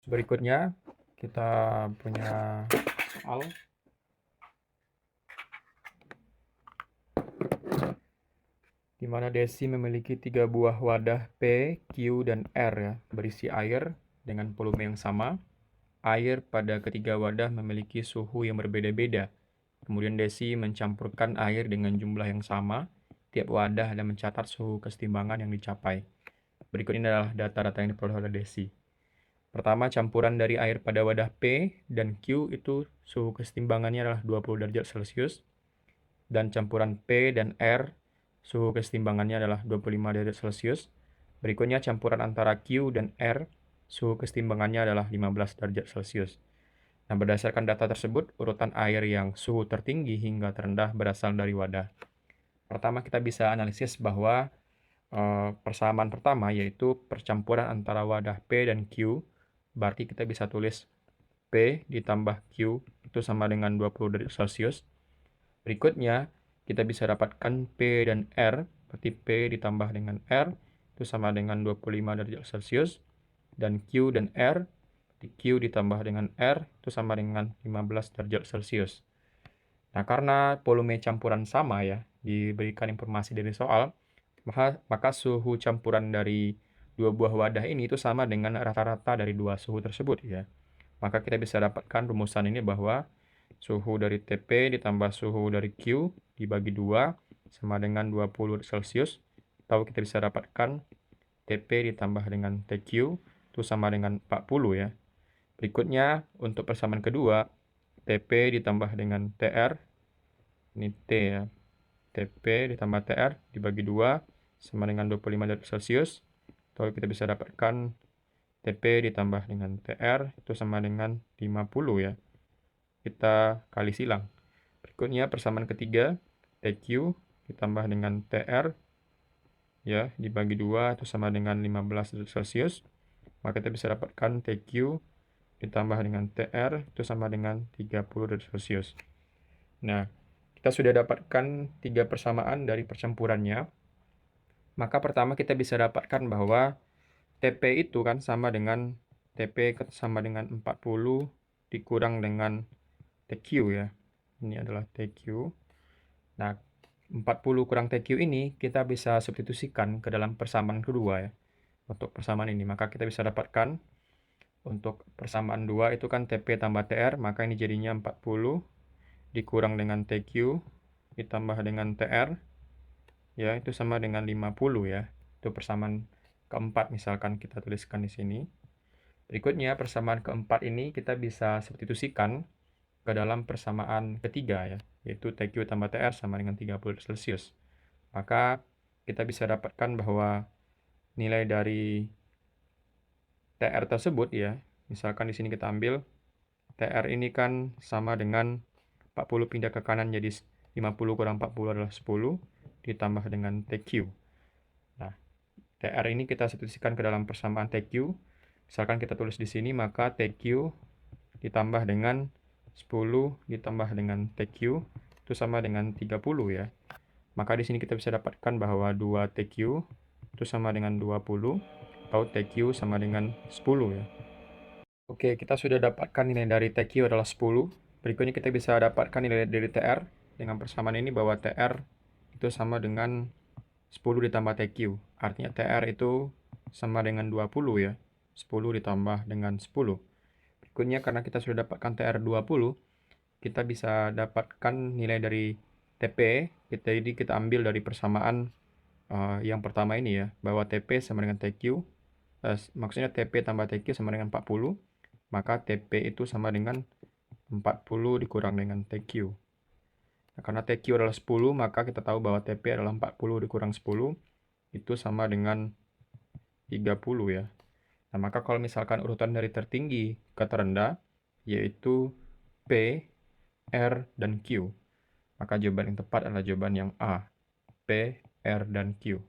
Berikutnya, kita punya soal. Di mana Desi memiliki 3 buah wadah P, Q, dan R ya, berisi air dengan volume yang sama. Air pada ketiga wadah memiliki suhu yang berbeda-beda. Kemudian Desi mencampurkan air dengan jumlah yang sama tiap wadah dan mencatat suhu kesetimbangan yang dicapai. Berikut ini adalah data-data yang diperoleh oleh Desi. Pertama, campuran dari air pada wadah P dan Q itu suhu kesetimbangannya adalah 20 derajat Celcius. Dan campuran P dan R, suhu kesetimbangannya adalah 25 derajat Celcius. Berikutnya campuran antara Q dan R, suhu kesetimbangannya adalah 15 derajat Celcius. Nah, berdasarkan data tersebut, urutan air yang suhu tertinggi hingga terendah berasal dari wadah. Pertama, kita bisa analisis bahwa persamaan pertama yaitu percampuran antara wadah P dan Q. Berarti kita bisa tulis P ditambah Q itu sama dengan 20 derajat Celcius. Berikutnya, kita bisa dapatkan P dan R. Berarti P ditambah dengan R itu sama dengan 25 derajat Celcius. Dan Q dan R, Q ditambah dengan R itu sama dengan 15 derajat Celcius. Nah, karena volume campuran sama ya, diberikan informasi dari soal, maka suhu campuran dari dua buah wadah ini itu sama dengan rata-rata dari dua suhu tersebut ya. Maka kita bisa dapatkan rumusan ini bahwa suhu dari TP ditambah suhu dari Q dibagi 2 sama dengan 20 Celcius. Atau kita bisa dapatkan TP ditambah dengan TQ itu sama dengan 40 ya. Berikutnya, untuk persamaan kedua, TP ditambah dengan TR, ini T ya, TP ditambah TR dibagi 2 sama dengan 25 derajat Celcius. Atau kita bisa dapatkan TP ditambah dengan TR itu sama dengan 50 ya. Kita kali silang. Berikutnya persamaan ketiga, TQ ditambah dengan TR ya dibagi 2 itu sama dengan 15 derajat Celcius. Maka kita bisa dapatkan TQ ditambah dengan TR itu sama dengan 30 derajat Celcius. Nah, kita sudah dapatkan 3 persamaan dari percampurannya. Maka pertama kita bisa dapatkan bahwa TP itu kan sama dengan TP sama dengan 40 dikurang dengan TQ ya. Ini adalah TQ. Nah, 40 kurang TQ ini kita bisa substitusikan ke dalam persamaan kedua ya. Untuk persamaan ini, maka kita bisa dapatkan untuk persamaan 2 itu kan TP tambah TR, maka ini jadinya 40 dikurang dengan TQ ditambah dengan TR ya, itu sama dengan 50 ya. Itu persamaan keempat misalkan kita tuliskan di sini. Berikutnya persamaan keempat ini kita bisa substitusikan ke dalam persamaan ketiga ya, yaitu TQ tambah TR sama dengan 30 Celcius. Maka kita bisa dapatkan bahwa nilai dari TR tersebut ya, misalkan di sini kita ambil TR ini kan sama dengan 40 pindah ke kanan jadi 50 kurang 40 adalah 10 ditambah dengan TQ. Nah, TR ini kita substitusikan ke dalam persamaan TQ. Misalkan kita tulis di sini, maka TQ ditambah dengan 10 ditambah dengan TQ itu sama dengan 30 ya. Maka di sini kita bisa dapatkan bahwa 2 TQ itu sama dengan 20 atau TQ sama dengan 10 ya. Oke, kita sudah dapatkan nilai dari TQ adalah 10. Berikutnya kita bisa dapatkan nilai dari TR dengan persamaan ini bahwa TR itu sama dengan 10 ditambah TQ. Artinya TR itu sama dengan 20 ya. 10 ditambah dengan 10. Berikutnya, karena kita sudah dapatkan TR 20, kita bisa dapatkan nilai dari TP. Jadi kita ambil dari persamaan yang pertama ini ya, bahwa TP sama dengan TQ. Maksudnya TP tambah TQ sama dengan 40. Maka TP itu sama dengan 40 dikurang dengan TQ. Nah, karena TQ adalah 10, maka kita tahu bahwa TP adalah 40 dikurang 10, itu sama dengan 30 ya. Nah, maka kalau misalkan urutan dari tertinggi ke terendah, yaitu P, R, dan Q, maka jawaban yang tepat adalah jawaban yang A, P, R, dan Q.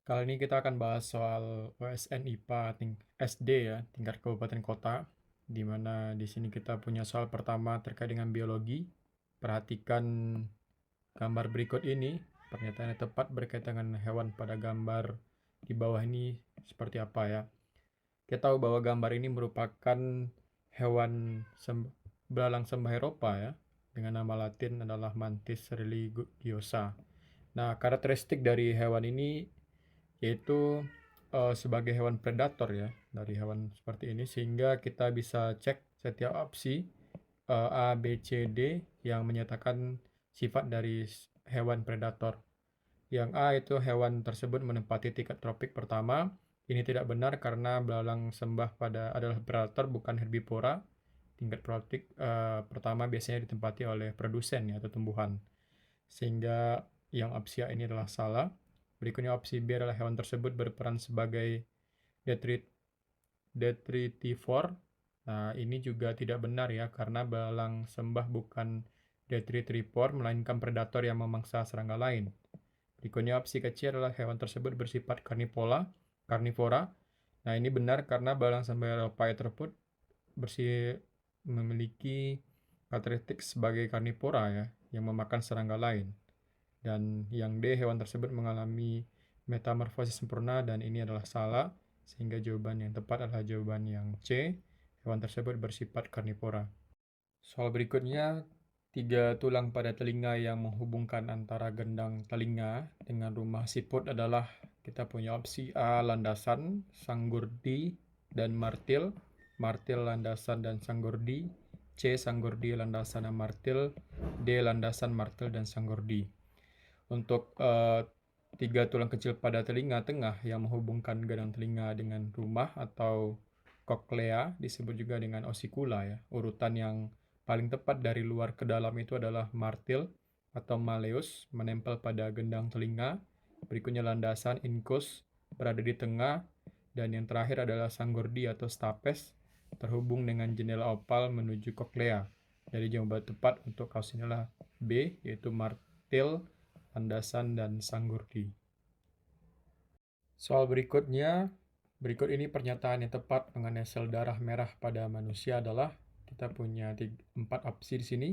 Kali ini kita akan bahas soal OSN IPA SD ya, tingkat kabupaten kota, di mana di sini kita punya soal pertama terkait dengan biologi. Perhatikan gambar berikut ini, pernyataan yang tepat berkaitan dengan hewan pada gambar di bawah ini seperti apa ya. Kita tahu bahwa gambar ini merupakan hewan belalang sembah Eropa ya, dengan nama latin adalah Mantis religiosa. Nah, karakteristik dari hewan ini yaitu sebagai hewan predator ya, dari hewan seperti ini, sehingga kita bisa cek setiap opsi A, B, C, D yang menyatakan sifat dari hewan predator. Yang A itu hewan tersebut menempati tingkat tropik pertama. Ini tidak benar karena belalang sembah adalah predator bukan herbivora. Tingkat tropik pertama biasanya ditempati oleh produsen ya, atau tumbuhan. Sehingga yang opsi A ini adalah salah. Berikutnya opsi B adalah hewan tersebut berperan sebagai detritivore. Nah, ini juga tidak benar ya, karena belalang sembah bukan detritivore, melainkan predator yang memangsa serangga lain. Berikutnya opsi kecil adalah hewan tersebut bersifat karnivora. Nah, ini benar karena belalang sembah Eropa tersebut memiliki karakteristik sebagai karnivora ya, yang memakan serangga lain. Dan yang D, hewan tersebut mengalami metamorfosis sempurna, dan ini adalah salah, sehingga jawaban yang tepat adalah jawaban yang C, hewan tersebut bersifat karnivora. Soal berikutnya, 3 tulang pada telinga yang menghubungkan antara gendang telinga dengan rumah siput adalah, kita punya opsi A, landasan, sanggurdi, dan martil. Martil, landasan, dan sanggurdi. C, sanggurdi, landasan, dan martil. D, landasan, martil, dan sanggurdi. Untuk 3 tulang kecil pada telinga tengah yang menghubungkan gendang telinga dengan rumah atau koklea, disebut juga dengan osikula ya. Urutan yang paling tepat dari luar ke dalam itu adalah martil atau malleus, menempel pada gendang telinga. Berikutnya landasan incus, berada di tengah. Dan yang terakhir adalah sanggurdi atau stapes, terhubung dengan jendela opal menuju koklea. Jadi jawaban tepat untuk kasus inilah B, yaitu martil, landasan, dan sanggurdi. Soal berikutnya, berikut ini pernyataan yang tepat mengenai sel darah merah pada manusia adalah, kita punya 4 opsi di sini.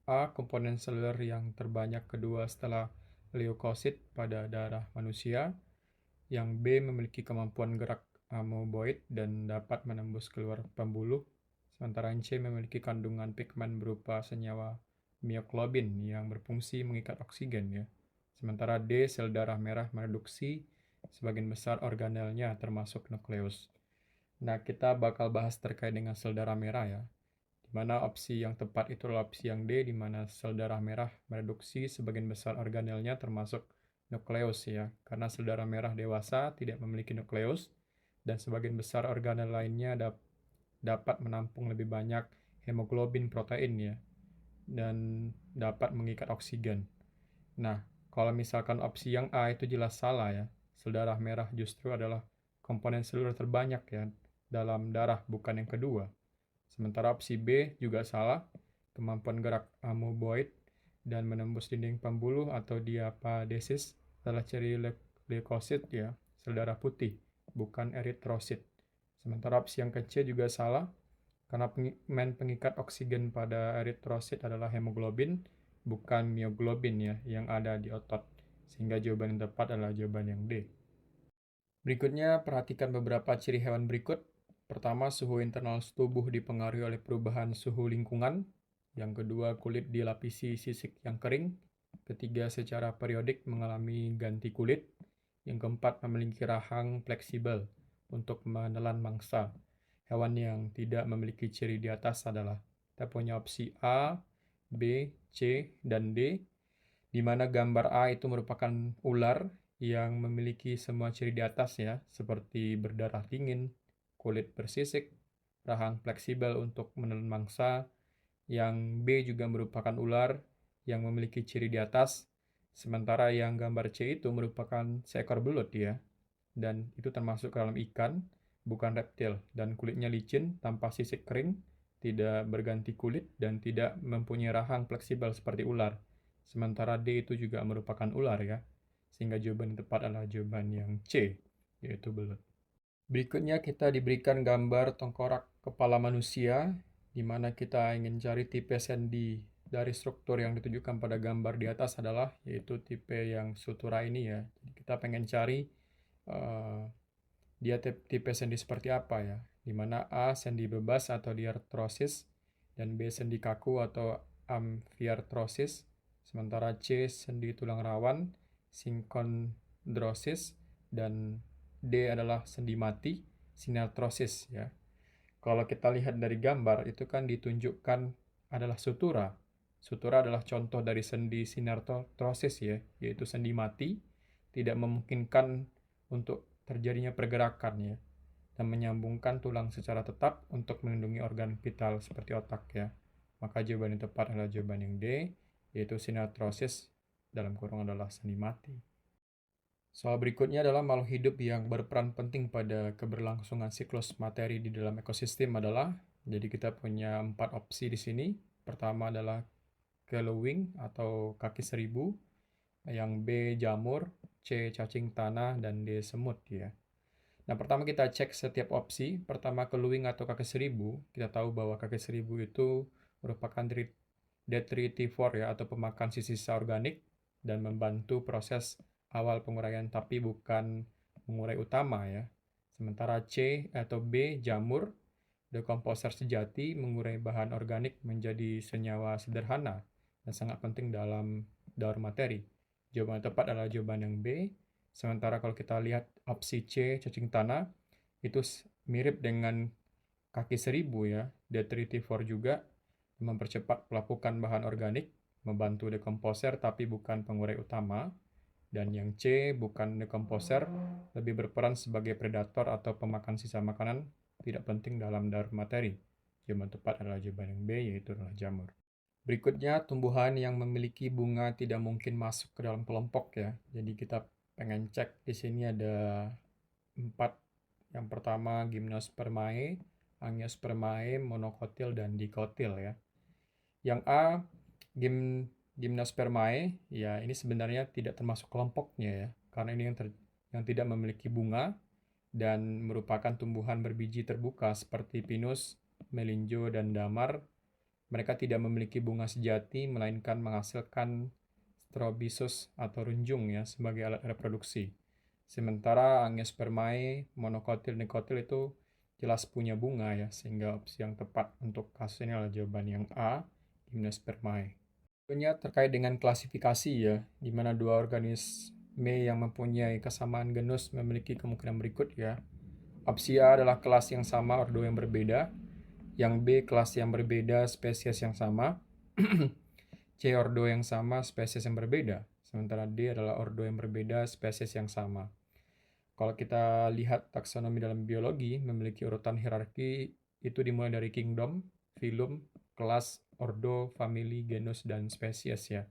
A, komponen seluler yang terbanyak kedua setelah leukosit pada darah manusia. Yang B, memiliki kemampuan gerak amoeboid dan dapat menembus keluar pembuluh. Sementara yang C, memiliki kandungan pigmen berupa senyawa mioglobin yang berfungsi mengikat oksigen ya. Sementara D, sel darah merah mereduksi sebagian besar organelnya termasuk nukleus. Nah, kita bakal bahas terkait dengan sel darah merah ya. Di mana opsi yang tepat itu adalah opsi yang D, di mana sel darah merah mereduksi sebagian besar organelnya termasuk nukleus ya. Karena sel darah merah dewasa tidak memiliki nukleus, dan sebagian besar organel lainnya dapat menampung lebih banyak hemoglobin protein ya, dan dapat mengikat oksigen. Nah, kalau misalkan opsi yang A itu jelas salah ya. Sel darah merah justru adalah komponen seluler terbanyak ya dalam darah, bukan yang kedua. Sementara opsi B juga salah. Kemampuan gerak amoeboid dan menembus dinding pembuluh atau diapadesis adalah ciri leukosit ya, sel darah putih, bukan eritrosit. Sementara opsi yang kecil juga salah, karena pigmen pengikat oksigen pada eritrosit adalah hemoglobin, bukan mioglobin ya, yang ada di otot. Sehingga jawaban yang tepat adalah jawaban yang D. Berikutnya, perhatikan beberapa ciri hewan berikut. Pertama, suhu internal tubuh dipengaruhi oleh perubahan suhu lingkungan. Yang kedua, kulit dilapisi sisik yang kering. Ketiga, secara periodik mengalami ganti kulit. Yang keempat, memiliki rahang fleksibel. untuk menelan mangsa. Hewan yang tidak memiliki ciri di atas adalah kita punya opsi A, B, C, dan D, di mana gambar A itu merupakan ular yang memiliki semua ciri di atas ya, seperti berdarah dingin, kulit bersisik, rahang fleksibel untuk menelan mangsa. Yang B juga merupakan ular yang memiliki ciri di atas, sementara yang gambar C itu merupakan seekor belut ya, dan itu termasuk ke dalam ikan, bukan reptil, dan kulitnya licin tanpa sisik kering, tidak berganti kulit, dan tidak mempunyai rahang fleksibel seperti ular. Sementara D itu juga merupakan ular ya, sehingga jawaban yang tepat adalah jawaban yang C, yaitu belut. Berikutnya kita diberikan gambar tengkorak kepala manusia, di mana kita ingin cari tipe sendi dari struktur yang ditunjukkan pada gambar di atas adalah, yaitu tipe yang sutura ini ya. Jadi kita pengen cari eh, dia tipe sendi seperti apa ya, di mana A sendi bebas atau diartrosis, dan B sendi kaku atau amfiartrosis, sementara C sendi tulang rawan, sinkondrosis, dan D adalah sendi mati, sinartrosis ya. Kalau kita lihat dari gambar itu kan ditunjukkan adalah sutura. Sutura adalah contoh dari sendi sinartrosis ya, yaitu sendi mati, tidak memungkinkan untuk terjadinya pergerakan ya, dan menyambungkan tulang secara tetap untuk melindungi organ vital seperti otak ya. Maka jawaban yang tepat adalah jawaban yang D, yaitu sinartrosis dalam kurung adalah sendi mati. Soal berikutnya adalah makhluk hidup yang berperan penting pada keberlangsungan siklus materi di dalam ekosistem adalah, jadi kita punya 4 opsi di sini. Pertama adalah kelewing atau kaki seribu, yang B jamur, C cacing tanah, dan D semut ya. Nah, pertama kita cek setiap opsi. Pertama kelewing atau kaki seribu, kita tahu bahwa kaki seribu itu merupakan detritivore ya, atau pemakan sisa organik dan membantu proses awal penguraian tapi bukan pengurai utama ya. Sementara C atau B jamur, dekomposer sejati, mengurai bahan organik menjadi senyawa sederhana dan sangat penting dalam daur materi. Jawaban yang tepat adalah jawaban yang B. Sementara kalau kita lihat opsi C, cacing tanah, itu mirip dengan kaki seribu ya, detritivore juga, mempercepat pelapukan bahan organik, membantu dekomposer tapi bukan pengurai utama. Dan yang C, bukan dekomposer, lebih berperan sebagai predator atau pemakan sisa makanan, tidak penting dalam daur materi. Jawaban tepat adalah jawaban yang B, yaitu adalah jamur. Berikutnya, tumbuhan yang memiliki bunga tidak mungkin masuk ke dalam kelompok ya. Jadi kita pengen cek di sini ada 4. Yang pertama Gymnospermae, Angiospermae, Monocotyl, dan Dicotyl ya. Yang A, Gymnospermae, ya ini sebenarnya tidak termasuk kelompoknya ya, karena ini yang tidak memiliki bunga dan merupakan tumbuhan berbiji terbuka seperti pinus, melinjo, dan damar. Mereka tidak memiliki bunga sejati, melainkan menghasilkan strobisus atau runjung ya sebagai alat reproduksi. Sementara Angiospermae, Monocotyl, Dicotyl itu jelas punya bunga ya, sehingga opsi yang tepat untuk kasus ini adalah jawaban yang A, Gymnospermae. Berikutnya terkait dengan klasifikasi ya, di mana dua organisme yang mempunyai kesamaan genus memiliki kemungkinan berikut ya. Opsi A adalah kelas yang sama, ordo yang berbeda. Yang B, kelas yang berbeda, spesies yang sama. C, ordo yang sama, spesies yang berbeda. Sementara D adalah ordo yang berbeda, spesies yang sama. Kalau kita lihat taksonomi dalam biologi, memiliki urutan hierarki itu dimulai dari kingdom, phylum, kelas, ordo, famili, genus, dan spesies ya.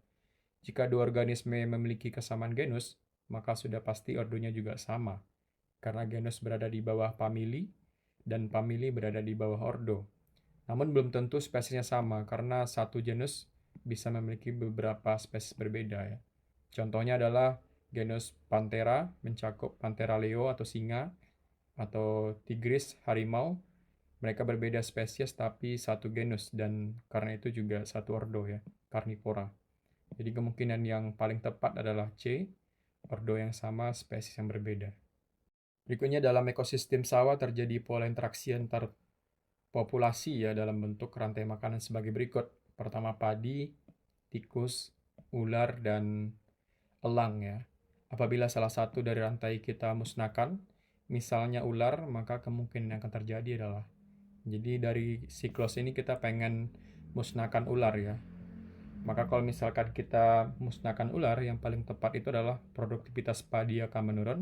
Jika dua organisme memiliki kesamaan genus, maka sudah pasti ordonya juga sama. Karena genus berada di bawah famili, dan famili berada di bawah ordo. Namun belum tentu spesiesnya sama, karena satu genus bisa memiliki beberapa spesies berbeda ya. Contohnya adalah genus Panthera mencakup Panthera leo atau singa, atau tigris harimau. Mereka berbeda spesies tapi satu genus, dan karena itu juga satu ordo ya, Carnivora. Jadi kemungkinan yang paling tepat adalah C, ordo yang sama, spesies yang berbeda. Berikutnya, dalam ekosistem sawah terjadi pola interaksi antar populasi ya dalam bentuk rantai makanan sebagai berikut. Pertama padi, tikus, ular, dan elang ya. Apabila salah satu dari rantai kita musnahkan, misalnya ular, maka kemungkinan yang akan terjadi adalah, jadi dari siklus ini kita pengen musnahkan ular ya. Maka kalau misalkan kita musnahkan ular, yang paling tepat itu adalah produktivitas padi akan menurun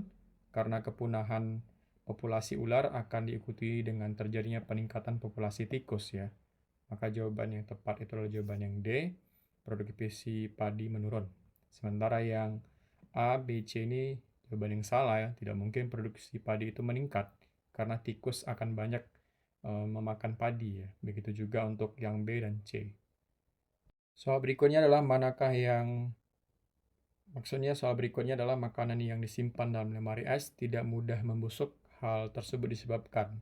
karena kepunahan populasi ular akan diikuti dengan terjadinya peningkatan populasi tikus ya. Maka jawaban yang tepat itu adalah jawaban yang D, produktivisi padi menurun. Sementara yang A, B, C ini jawaban yang salah ya. Tidak mungkin produksi padi itu meningkat karena tikus akan banyak memakan padi ya. Begitu juga untuk yang B dan C. Soal berikutnya adalah soal berikutnya adalah makanan yang disimpan dalam lemari es tidak mudah membusuk. Hal tersebut disebabkan,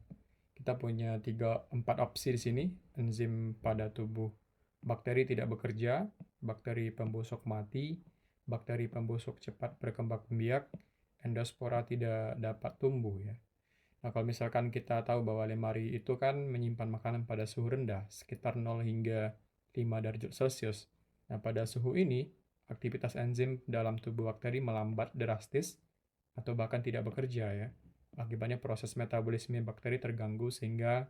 kita punya 4 opsi di sini. Enzim pada tubuh bakteri tidak bekerja, bakteri pembusuk mati, bakteri pembusuk cepat berkembang biak, endospora tidak dapat tumbuh ya. Nah, kalau misalkan kita tahu bahwa lemari itu kan menyimpan makanan pada suhu rendah, sekitar 0 hingga 5 derajat Celcius. Nah, pada suhu ini, aktivitas enzim dalam tubuh bakteri melambat drastis atau bahkan tidak bekerja ya. Akibatnya proses metabolisme bakteri terganggu sehingga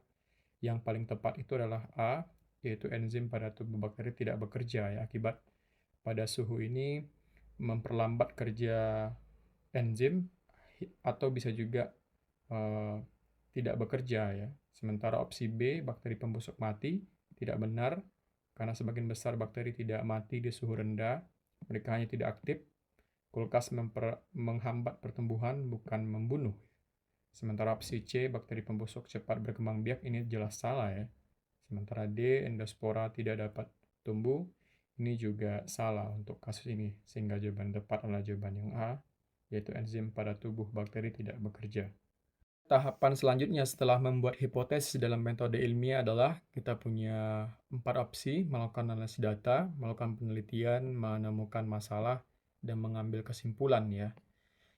yang paling tepat itu adalah A, yaitu enzim pada tubuh bakteri tidak bekerja ya. Akibat pada suhu ini memperlambat kerja enzim atau bisa juga eh, tidak bekerja ya. Sementara opsi B, bakteri pembusuk mati, tidak benar karena sebagian besar bakteri tidak mati di suhu rendah, mereka hanya tidak aktif. Kulkas menghambat pertumbuhan, bukan membunuh. Sementara opsi C, bakteri pembusuk cepat berkembang biak, ini jelas salah ya. Sementara D, endospora tidak dapat tumbuh, ini juga salah untuk kasus ini. Sehingga jawaban tepat adalah jawaban yang A, yaitu enzim pada tubuh bakteri tidak bekerja. Tahapan selanjutnya setelah membuat hipotesis dalam metode ilmiah adalah kita punya 4 opsi: melakukan analisis data, melakukan penelitian, menemukan masalah, dan mengambil kesimpulan ya.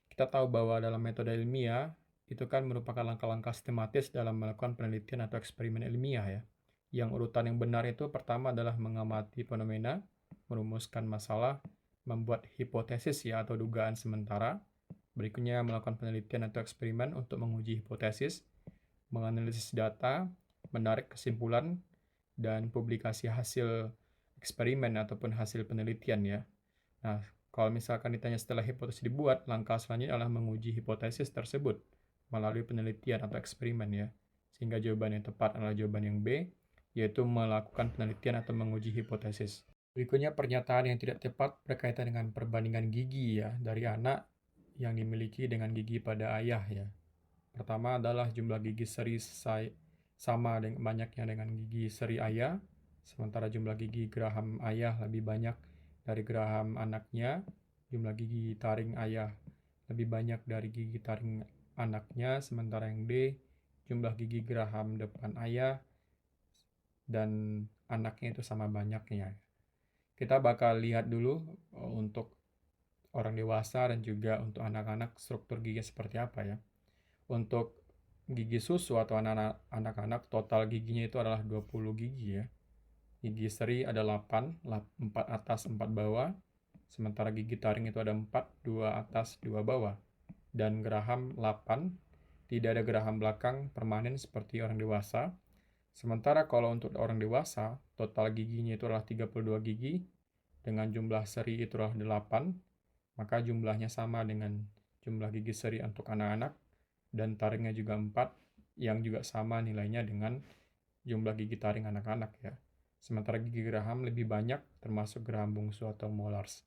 Kita tahu bahwa dalam metode ilmiah itu kan merupakan langkah-langkah sistematis dalam melakukan penelitian atau eksperimen ilmiah ya. Yang urutan yang benar itu pertama adalah mengamati fenomena, merumuskan masalah, membuat hipotesis ya atau dugaan sementara. Berikutnya melakukan penelitian atau eksperimen untuk menguji hipotesis, menganalisis data, menarik kesimpulan, dan publikasi hasil eksperimen ataupun hasil penelitian ya. Nah, kalau misalkan ditanya setelah hipotesis dibuat, langkah selanjutnya adalah menguji hipotesis tersebut melalui penelitian atau eksperimen ya. Sehingga jawaban yang tepat adalah jawaban yang B, yaitu melakukan penelitian atau menguji hipotesis. Berikutnya pernyataan yang tidak tepat berkaitan dengan perbandingan gigi ya dari anak yang dimiliki dengan gigi pada ayah ya. Pertama adalah jumlah gigi seri sama dengan banyaknya dengan gigi seri ayah, sementara jumlah gigi geraham ayah lebih banyak dari geraham anaknya. Jumlah gigi taring ayah lebih banyak dari gigi taring anaknya, sementara yang D, jumlah gigi geraham depan ayah dan anaknya itu sama banyaknya. Kita bakal lihat dulu untuk orang dewasa dan juga untuk anak-anak struktur gigi seperti apa ya. Untuk gigi susu atau anak-anak total giginya itu adalah 20 gigi ya. Gigi seri ada 8, 4 atas 4 bawah. Sementara gigi taring itu ada 4, 2 atas 2 bawah. Dan geraham 8, tidak ada geraham belakang permanen seperti orang dewasa. Sementara kalau untuk orang dewasa, total giginya itu adalah 32 gigi, dengan jumlah seri itu adalah 8, maka jumlahnya sama dengan jumlah gigi seri untuk anak-anak, dan taringnya juga 4, yang juga sama nilainya dengan jumlah gigi taring anak-anak ya. Sementara gigi geraham lebih banyak, termasuk geraham bungsu atau molars.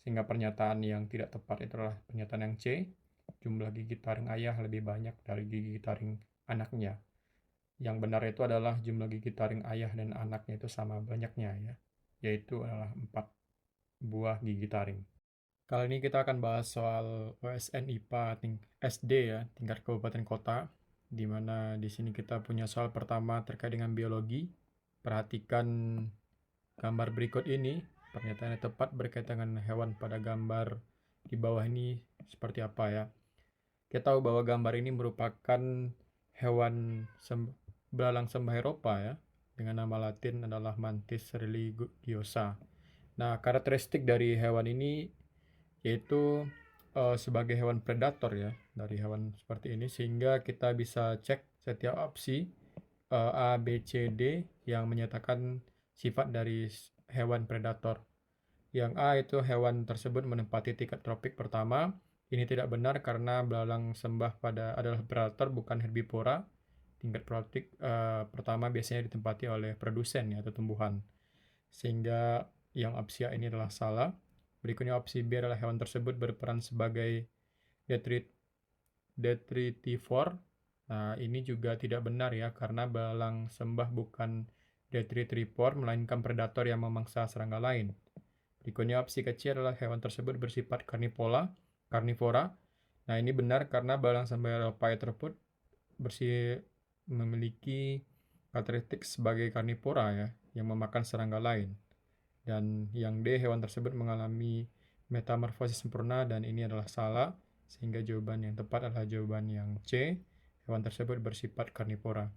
Sehingga pernyataan yang tidak tepat itu adalah pernyataan yang C, jumlah gigi taring ayah lebih banyak dari gigi taring anaknya. Yang benar itu adalah jumlah gigi taring ayah dan anaknya itu sama banyaknya ya, yaitu adalah 4 buah gigi taring. Kali ini kita akan bahas soal OSN IPA SD ya, tingkat kabupaten kota, di mana di sini kita punya soal pertama terkait dengan biologi. Perhatikan gambar berikut ini, pernyataan yang tepat berkaitan dengan hewan pada gambar di bawah ini seperti apa ya. Kita tahu bahwa gambar ini merupakan hewan belalang sembah Eropa ya, dengan nama latin adalah Mantis religiosa. Nah, karakteristik dari hewan ini yaitu sebagai hewan predator ya dari hewan seperti ini, sehingga kita bisa cek setiap opsi A, B, C, D yang menyatakan sifat dari hewan predator. Yang A itu hewan tersebut menempati tingkat tropik pertama. Ini tidak benar karena belalang sembah adalah predator bukan herbivora. Tingkat tropik pertama biasanya ditempati oleh produsen ya, atau tumbuhan. Sehingga yang opsi A ini adalah salah. Berikutnya opsi B adalah hewan tersebut berperan sebagai detritivore. Nah, ini juga tidak benar ya, karena belalang sembah bukan detritivore, melainkan predator yang memangsa serangga lain. Berikutnya opsi kecil adalah hewan tersebut bersifat karnivora. Nah, ini benar karena belalang sembah Eropa tersebut memiliki karakteristik sebagai karnivora ya, yang memakan serangga lain. Dan yang D, hewan tersebut mengalami metamorfosis sempurna, dan ini adalah salah, sehingga jawaban yang tepat adalah jawaban yang C, hewan tersebut bersifat karnivora.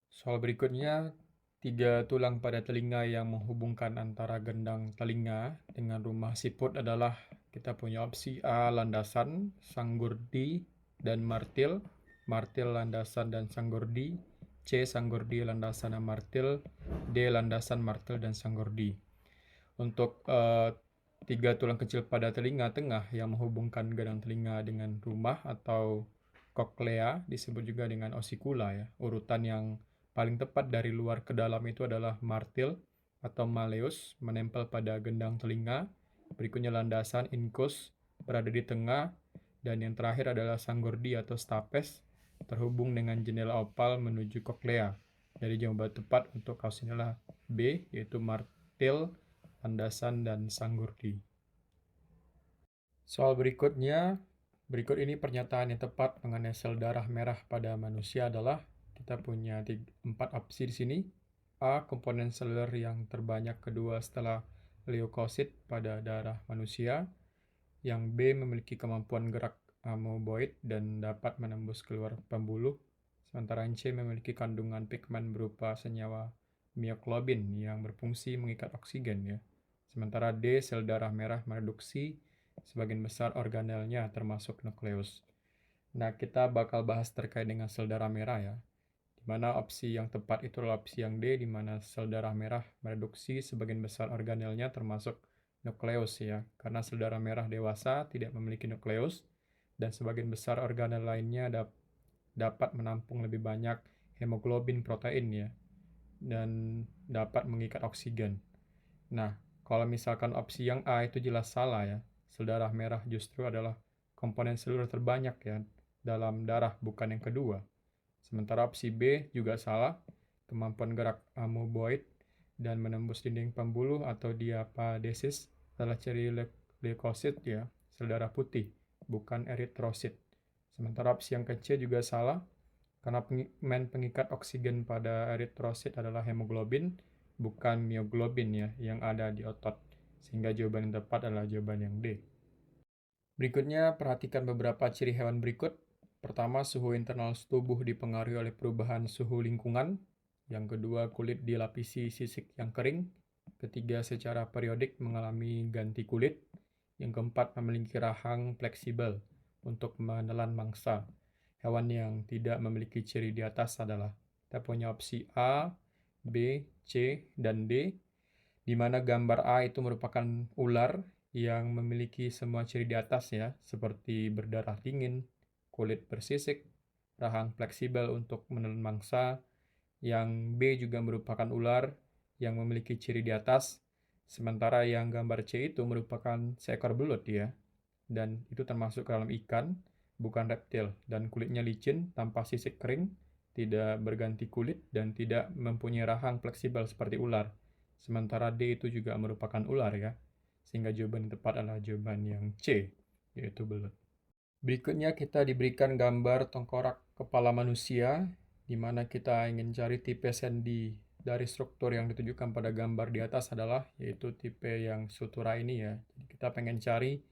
Soal berikutnya, 3 tulang pada telinga yang menghubungkan antara gendang telinga dengan rumah siput adalah, kita punya opsi A, landasan, sanggurdi, dan martil. Martil, landasan, dan sanggurdi. C, sanggurdi, landasan, dan martil. D, landasan, martil, dan sanggurdi. Untuk 3 tulang kecil pada telinga tengah yang menghubungkan gendang telinga dengan rumah atau koklea, disebut juga dengan osikula ya. Urutan yang paling tepat dari luar ke dalam itu adalah martil atau malleus, menempel pada gendang telinga. Berikutnya landasan incus, berada di tengah. Dan yang terakhir adalah sanggurdi atau stapes, terhubung dengan jendela opal menuju koklea. Jadi jawaban tepat untuk kasus inilah B, yaitu martil, landasan, dan sanggurdi. Soal berikutnya, berikut ini pernyataan yang tepat mengenai sel darah merah pada manusia adalah, kita punya 4 opsi di sini. A, komponen seluler yang terbanyak kedua setelah leukosit pada darah manusia. Yang B, memiliki kemampuan gerak amoeboid dan dapat menembus keluar pembuluh. Sementara yang C, memiliki kandungan pigmen berupa senyawa mioglobin yang berfungsi mengikat oksigen ya. Sementara D, sel darah merah mereduksi sebagian besar organelnya termasuk nukleus. Nah, kita bakal bahas terkait dengan sel darah merah ya. Di mana opsi yang tepat itu adalah opsi yang D, di mana sel darah merah mereduksi sebagian besar organelnya termasuk nukleus ya. Karena sel darah merah dewasa tidak memiliki nukleus, dan sebagian besar organel lainnya dapat menampung lebih banyak hemoglobin protein ya, dan dapat mengikat oksigen. Nah, kalau misalkan opsi yang A itu jelas salah ya. Sel darah merah justru adalah komponen seluler terbanyak ya dalam darah, bukan yang kedua. Sementara opsi B juga salah. Kemampuan gerak amoeboid dan menembus dinding pembuluh atau diapadesis adalah ciri leukosit ya, sel darah putih, bukan eritrosit. Sementara opsi yang kecil juga salah, karena pigmen pengikat oksigen pada eritrosit adalah hemoglobin, bukan mioglobin ya, yang ada di otot. Sehingga jawaban yang tepat adalah jawaban yang D. Berikutnya, perhatikan beberapa ciri hewan berikut. Pertama, suhu internal tubuh dipengaruhi oleh perubahan suhu lingkungan. Yang kedua, kulit dilapisi sisik yang kering. Ketiga, secara periodik mengalami ganti kulit. Yang keempat, memiliki rahang fleksibel untuk menelan mangsa. Hewan yang tidak memiliki ciri di atas adalah, kita punya opsi A, B, C, dan D, di mana gambar A itu merupakan ular yang memiliki semua ciri di atas ya, seperti berdarah dingin, kulit bersisik, rahang fleksibel untuk menelan mangsa. Yang B juga merupakan ular yang memiliki ciri di atas, sementara yang gambar C itu merupakan seekor belut ya, dan itu termasuk ke dalam ikan, bukan reptil, dan kulitnya licin tanpa sisik kering, tidak berganti kulit, dan tidak mempunyai rahang fleksibel seperti ular. Sementara D itu juga merupakan ular ya, sehingga jawaban yang tepat adalah jawaban yang C, yaitu belut. Berikutnya kita diberikan gambar tengkorak kepala manusia, di mana kita ingin cari tipe sendi dari struktur yang ditunjukkan pada gambar di atas adalah, yaitu tipe yang sutura ini ya. Jadi kita pengen cari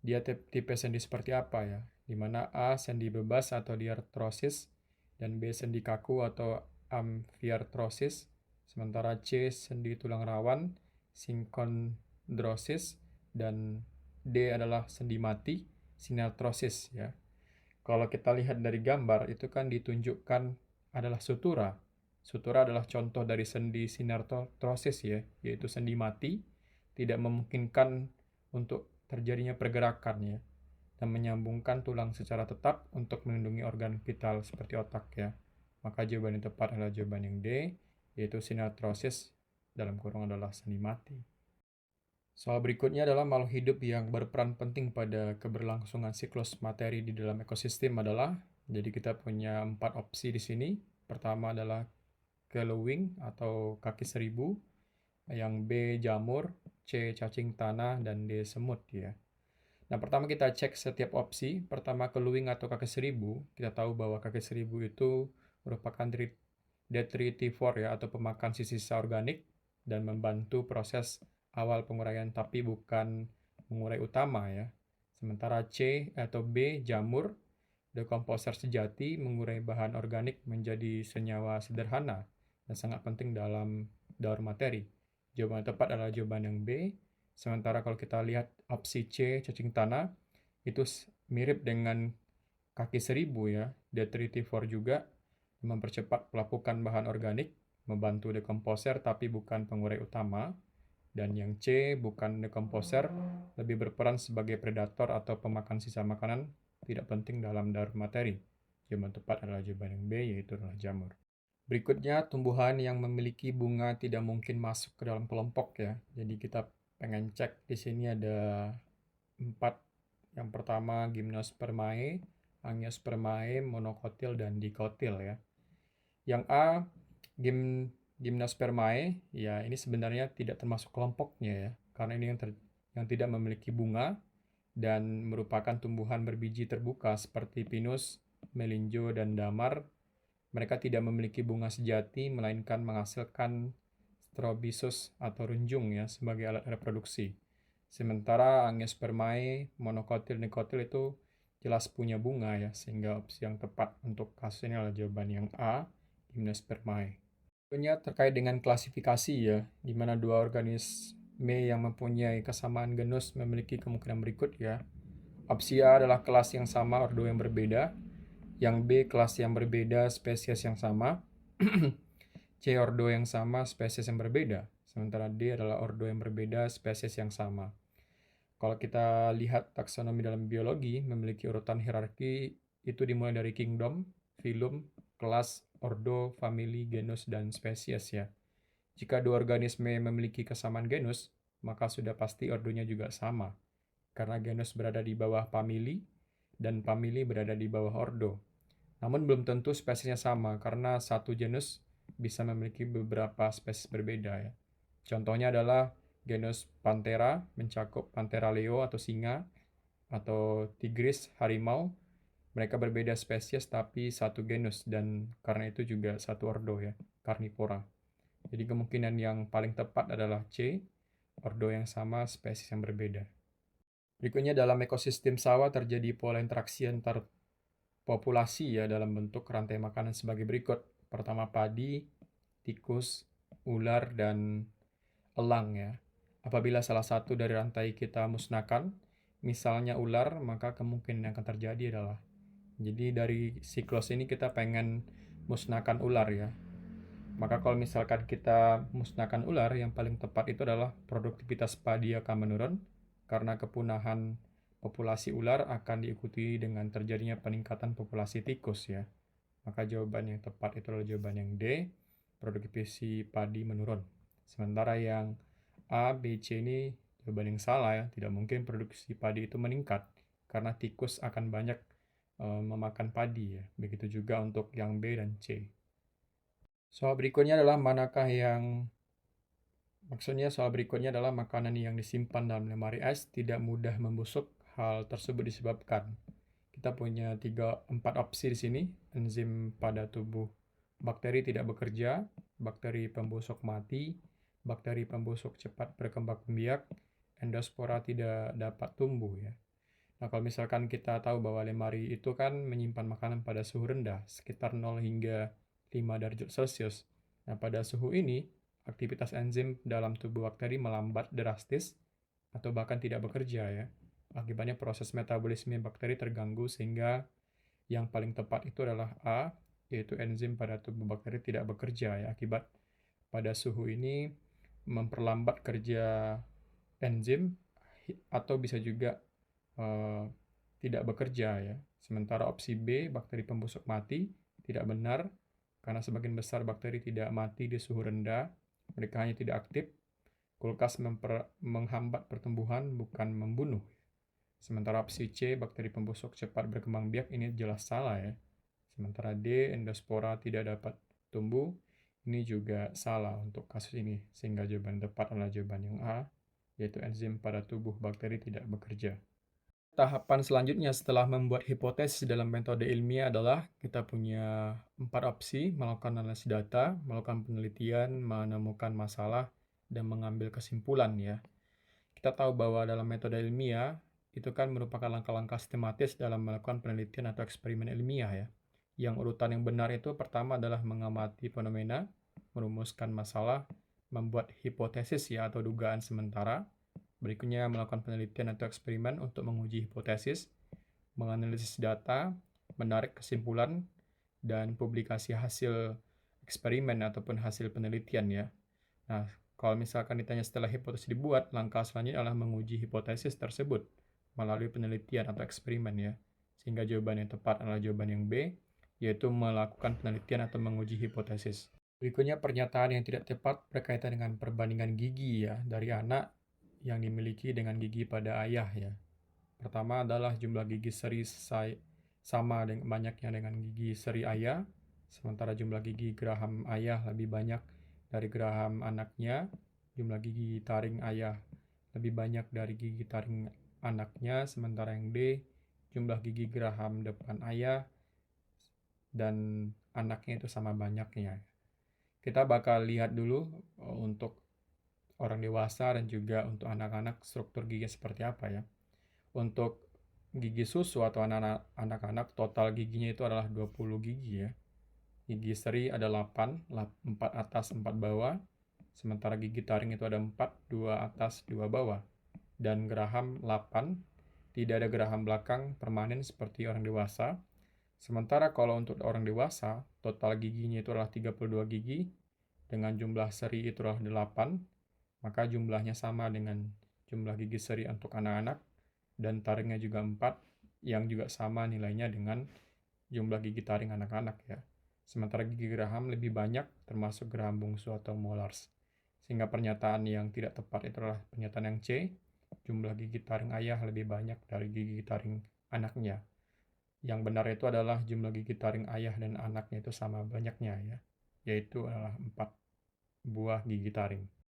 dia tipe sendi seperti apa ya, di mana A, sendi bebas atau diartrosis, dan B, sendi kaku atau amfiartrosis, sementara C, sendi tulang rawan, sinkondrosis, dan D adalah sendi mati, sinartrosis ya. Kalau kita lihat dari gambar itu kan ditunjukkan adalah sutura. Sutura adalah contoh dari sendi sinartrosis ya, yaitu sendi mati, tidak memungkinkan untuk terjadinya pergerakan ya, dan menyambungkan tulang secara tetap untuk melindungi organ vital seperti otak ya. Maka jawaban yang tepat adalah jawaban yang D, yaitu sinartrosis dalam kurung adalah sendi mati. Soal berikutnya adalah makhluk hidup yang berperan penting pada keberlangsungan siklus materi di dalam ekosistem adalah, jadi kita punya 4 opsi di sini. Pertama adalah kelewing atau kaki seribu, yang B jamur, C cacing tanah, dan D semut ya. Nah, pertama kita cek setiap opsi. Pertama kelewing atau kaki seribu, kita tahu bahwa kaki seribu itu merupakan detritivore ya, atau pemakan sisa-sisa organik dan membantu proses awal penguraian tapi bukan pengurai utama ya. Sementara C atau B jamur, dekomposer sejati, mengurai bahan organik menjadi senyawa sederhana dan sangat penting dalam daur materi. Jawaban yang tepat adalah jawaban yang B. Sementara kalau kita lihat opsi C, cacing tanah, itu mirip dengan kaki seribu ya, detritivore juga, mempercepat pelapukan bahan organik, membantu dekomposer tapi bukan pengurai utama. Dan yang C, bukan dekomposer, lebih berperan sebagai predator atau pemakan sisa makanan, tidak penting dalam daur materi. Jawaban tepat adalah jawaban yang B, yaitu adalah jamur. Berikutnya, tumbuhan yang memiliki bunga tidak mungkin masuk ke dalam kelompok ya. Jadi kita pengen cek di sini ada 4. Yang pertama Gymnospermae, Angiospermae, Monocotyl, dan Dicotyl ya. Yang A, Gymnospermae, ya ini sebenarnya tidak termasuk kelompoknya ya, karena ini yang tidak memiliki bunga dan merupakan tumbuhan berbiji terbuka seperti pinus, melinjo, dan damar. Mereka tidak memiliki bunga sejati, melainkan menghasilkan strobisus atau runjung ya sebagai alat reproduksi. Sementara Angiospermae, Monocotyl, Dicotyl itu jelas punya bunga ya, sehingga opsi yang tepat untuk kasus ini adalah jawaban yang A, Gymnospermae. Berikutnya terkait dengan klasifikasi ya, di mana dua organisme yang mempunyai kesamaan genus memiliki kemungkinan berikut ya. Opsi A adalah kelas yang sama, ordo yang berbeda. Yang B, kelas yang berbeda, spesies yang sama. C, ordo yang sama, spesies yang berbeda. Sementara D adalah ordo yang berbeda, spesies yang sama. Kalau kita lihat taksonomi dalam biologi, memiliki urutan hierarki itu dimulai dari kingdom, phylum, kelas, ordo, famili, genus, dan spesies ya. Jika dua organisme memiliki kesamaan genus, maka sudah pasti ordonya juga sama. Karena genus berada di bawah famili, dan famili berada di bawah ordo. Namun belum tentu spesiesnya sama, karena satu genus bisa memiliki beberapa spesies berbeda ya. Contohnya adalah genus Panthera mencakup Panthera leo atau singa, atau tigris harimau. Mereka berbeda spesies tapi satu genus, dan karena itu juga satu ordo ya, Carnivora. Jadi kemungkinan yang paling tepat adalah C, ordo yang sama, spesies yang berbeda. Berikutnya, dalam ekosistem sawah terjadi pola interaksi antar populasi ya dalam bentuk rantai makanan sebagai berikut. Pertama padi, tikus, ular, dan elang ya. Apabila salah satu dari rantai kita musnahkan, misalnya ular, maka kemungkinan yang akan terjadi adalah, jadi dari siklus ini kita pengen musnahkan ular ya. Maka kalau misalkan kita musnahkan ular, yang paling tepat itu adalah produktivitas padi akan menurun karena kepunahan populasi ular akan diikuti dengan terjadinya peningkatan populasi tikus ya. Maka jawaban yang tepat itu adalah jawaban yang D, produktivisi padi menurun. Sementara yang A, B, C ini jawaban yang salah ya. Tidak mungkin produksi padi itu meningkat karena tikus akan banyak memakan padi ya. Begitu juga untuk yang B dan C. Soal berikutnya adalah makanan yang disimpan dalam lemari es tidak mudah membusuk. Hal tersebut disebabkan kita punya 4 opsi di sini. Enzim pada tubuh bakteri tidak bekerja, bakteri pembusuk mati, bakteri pembusuk cepat berkembang biak, endospora tidak dapat tumbuh ya. Nah, kalau misalkan kita tahu bahwa lemari itu kan menyimpan makanan pada suhu rendah, sekitar 0 hingga 5 derajat Celcius. Nah, pada suhu ini, aktivitas enzim dalam tubuh bakteri melambat drastis atau bahkan tidak bekerja ya. Akibatnya proses metabolisme bakteri terganggu sehingga yang paling tepat itu adalah A, yaitu enzim pada tubuh bakteri tidak bekerja ya. Akibat pada suhu ini memperlambat kerja enzim atau bisa juga eh, tidak bekerja ya. Sementara opsi B, bakteri pembusuk mati, tidak benar karena sebagian besar bakteri tidak mati di suhu rendah, mereka hanya tidak aktif. Kulkas menghambat pertumbuhan, bukan membunuh. Sementara opsi C, bakteri pembusuk cepat berkembang biak, ini jelas salah ya. Sementara D, endospora tidak dapat tumbuh, ini juga salah untuk kasus ini. Sehingga jawaban tepat adalah jawaban yang A, yaitu enzim pada tubuh bakteri tidak bekerja. Tahapan selanjutnya setelah membuat hipotesis dalam metode ilmiah adalah kita punya 4 opsi: melakukan analisis data, melakukan penelitian, menemukan masalah, dan mengambil kesimpulan ya. Kita tahu bahwa dalam metode ilmiah itu kan merupakan langkah-langkah sistematis dalam melakukan penelitian atau eksperimen ilmiah ya. Yang urutan yang benar itu pertama adalah mengamati fenomena, merumuskan masalah, membuat hipotesis ya atau dugaan sementara. Berikutnya melakukan penelitian atau eksperimen untuk menguji hipotesis, menganalisis data, menarik kesimpulan, dan publikasi hasil eksperimen ataupun hasil penelitian ya. Nah, kalau misalkan ditanya setelah hipotesis dibuat, langkah selanjutnya adalah menguji hipotesis tersebut melalui penelitian atau eksperimen ya. Sehingga jawaban yang tepat adalah jawaban yang B, yaitu melakukan penelitian atau menguji hipotesis. Berikutnya pernyataan yang tidak tepat berkaitan dengan perbandingan gigi ya dari anak yang dimiliki dengan gigi pada ayah ya. Pertama adalah jumlah gigi seri sama dengan banyaknya dengan gigi seri ayah, sementara jumlah gigi geraham ayah lebih banyak dari geraham anaknya. Jumlah gigi taring ayah lebih banyak dari gigi taring anaknya, sementara yang D, jumlah gigi geraham depan ayah dan anaknya itu sama banyaknya. Kita bakal lihat dulu untuk orang dewasa dan juga untuk anak-anak struktur gigi seperti apa ya. Untuk gigi susu atau anak-anak total giginya itu adalah 20 gigi ya. Gigi seri ada 8, 4 atas 4 bawah. Sementara gigi taring itu ada 4, 2 atas 2 bawah. Dan geraham 8, tidak ada geraham belakang permanen seperti orang dewasa. Sementara kalau untuk orang dewasa, total giginya itu adalah 32 gigi, dengan jumlah seri itu adalah 8, maka jumlahnya sama dengan jumlah gigi seri untuk anak-anak, dan taringnya juga 4, yang juga sama nilainya dengan jumlah gigi taring anak-anak ya. Sementara gigi geraham lebih banyak, termasuk geraham bungsu atau molars. Sehingga pernyataan yang tidak tepat itu adalah pernyataan yang C, jumlah gigi taring ayah lebih banyak dari gigi taring anaknya. Yang benar itu adalah jumlah gigi taring ayah dan anaknya itu sama banyaknya ya, yaitu adalah 4 buah gigi taring.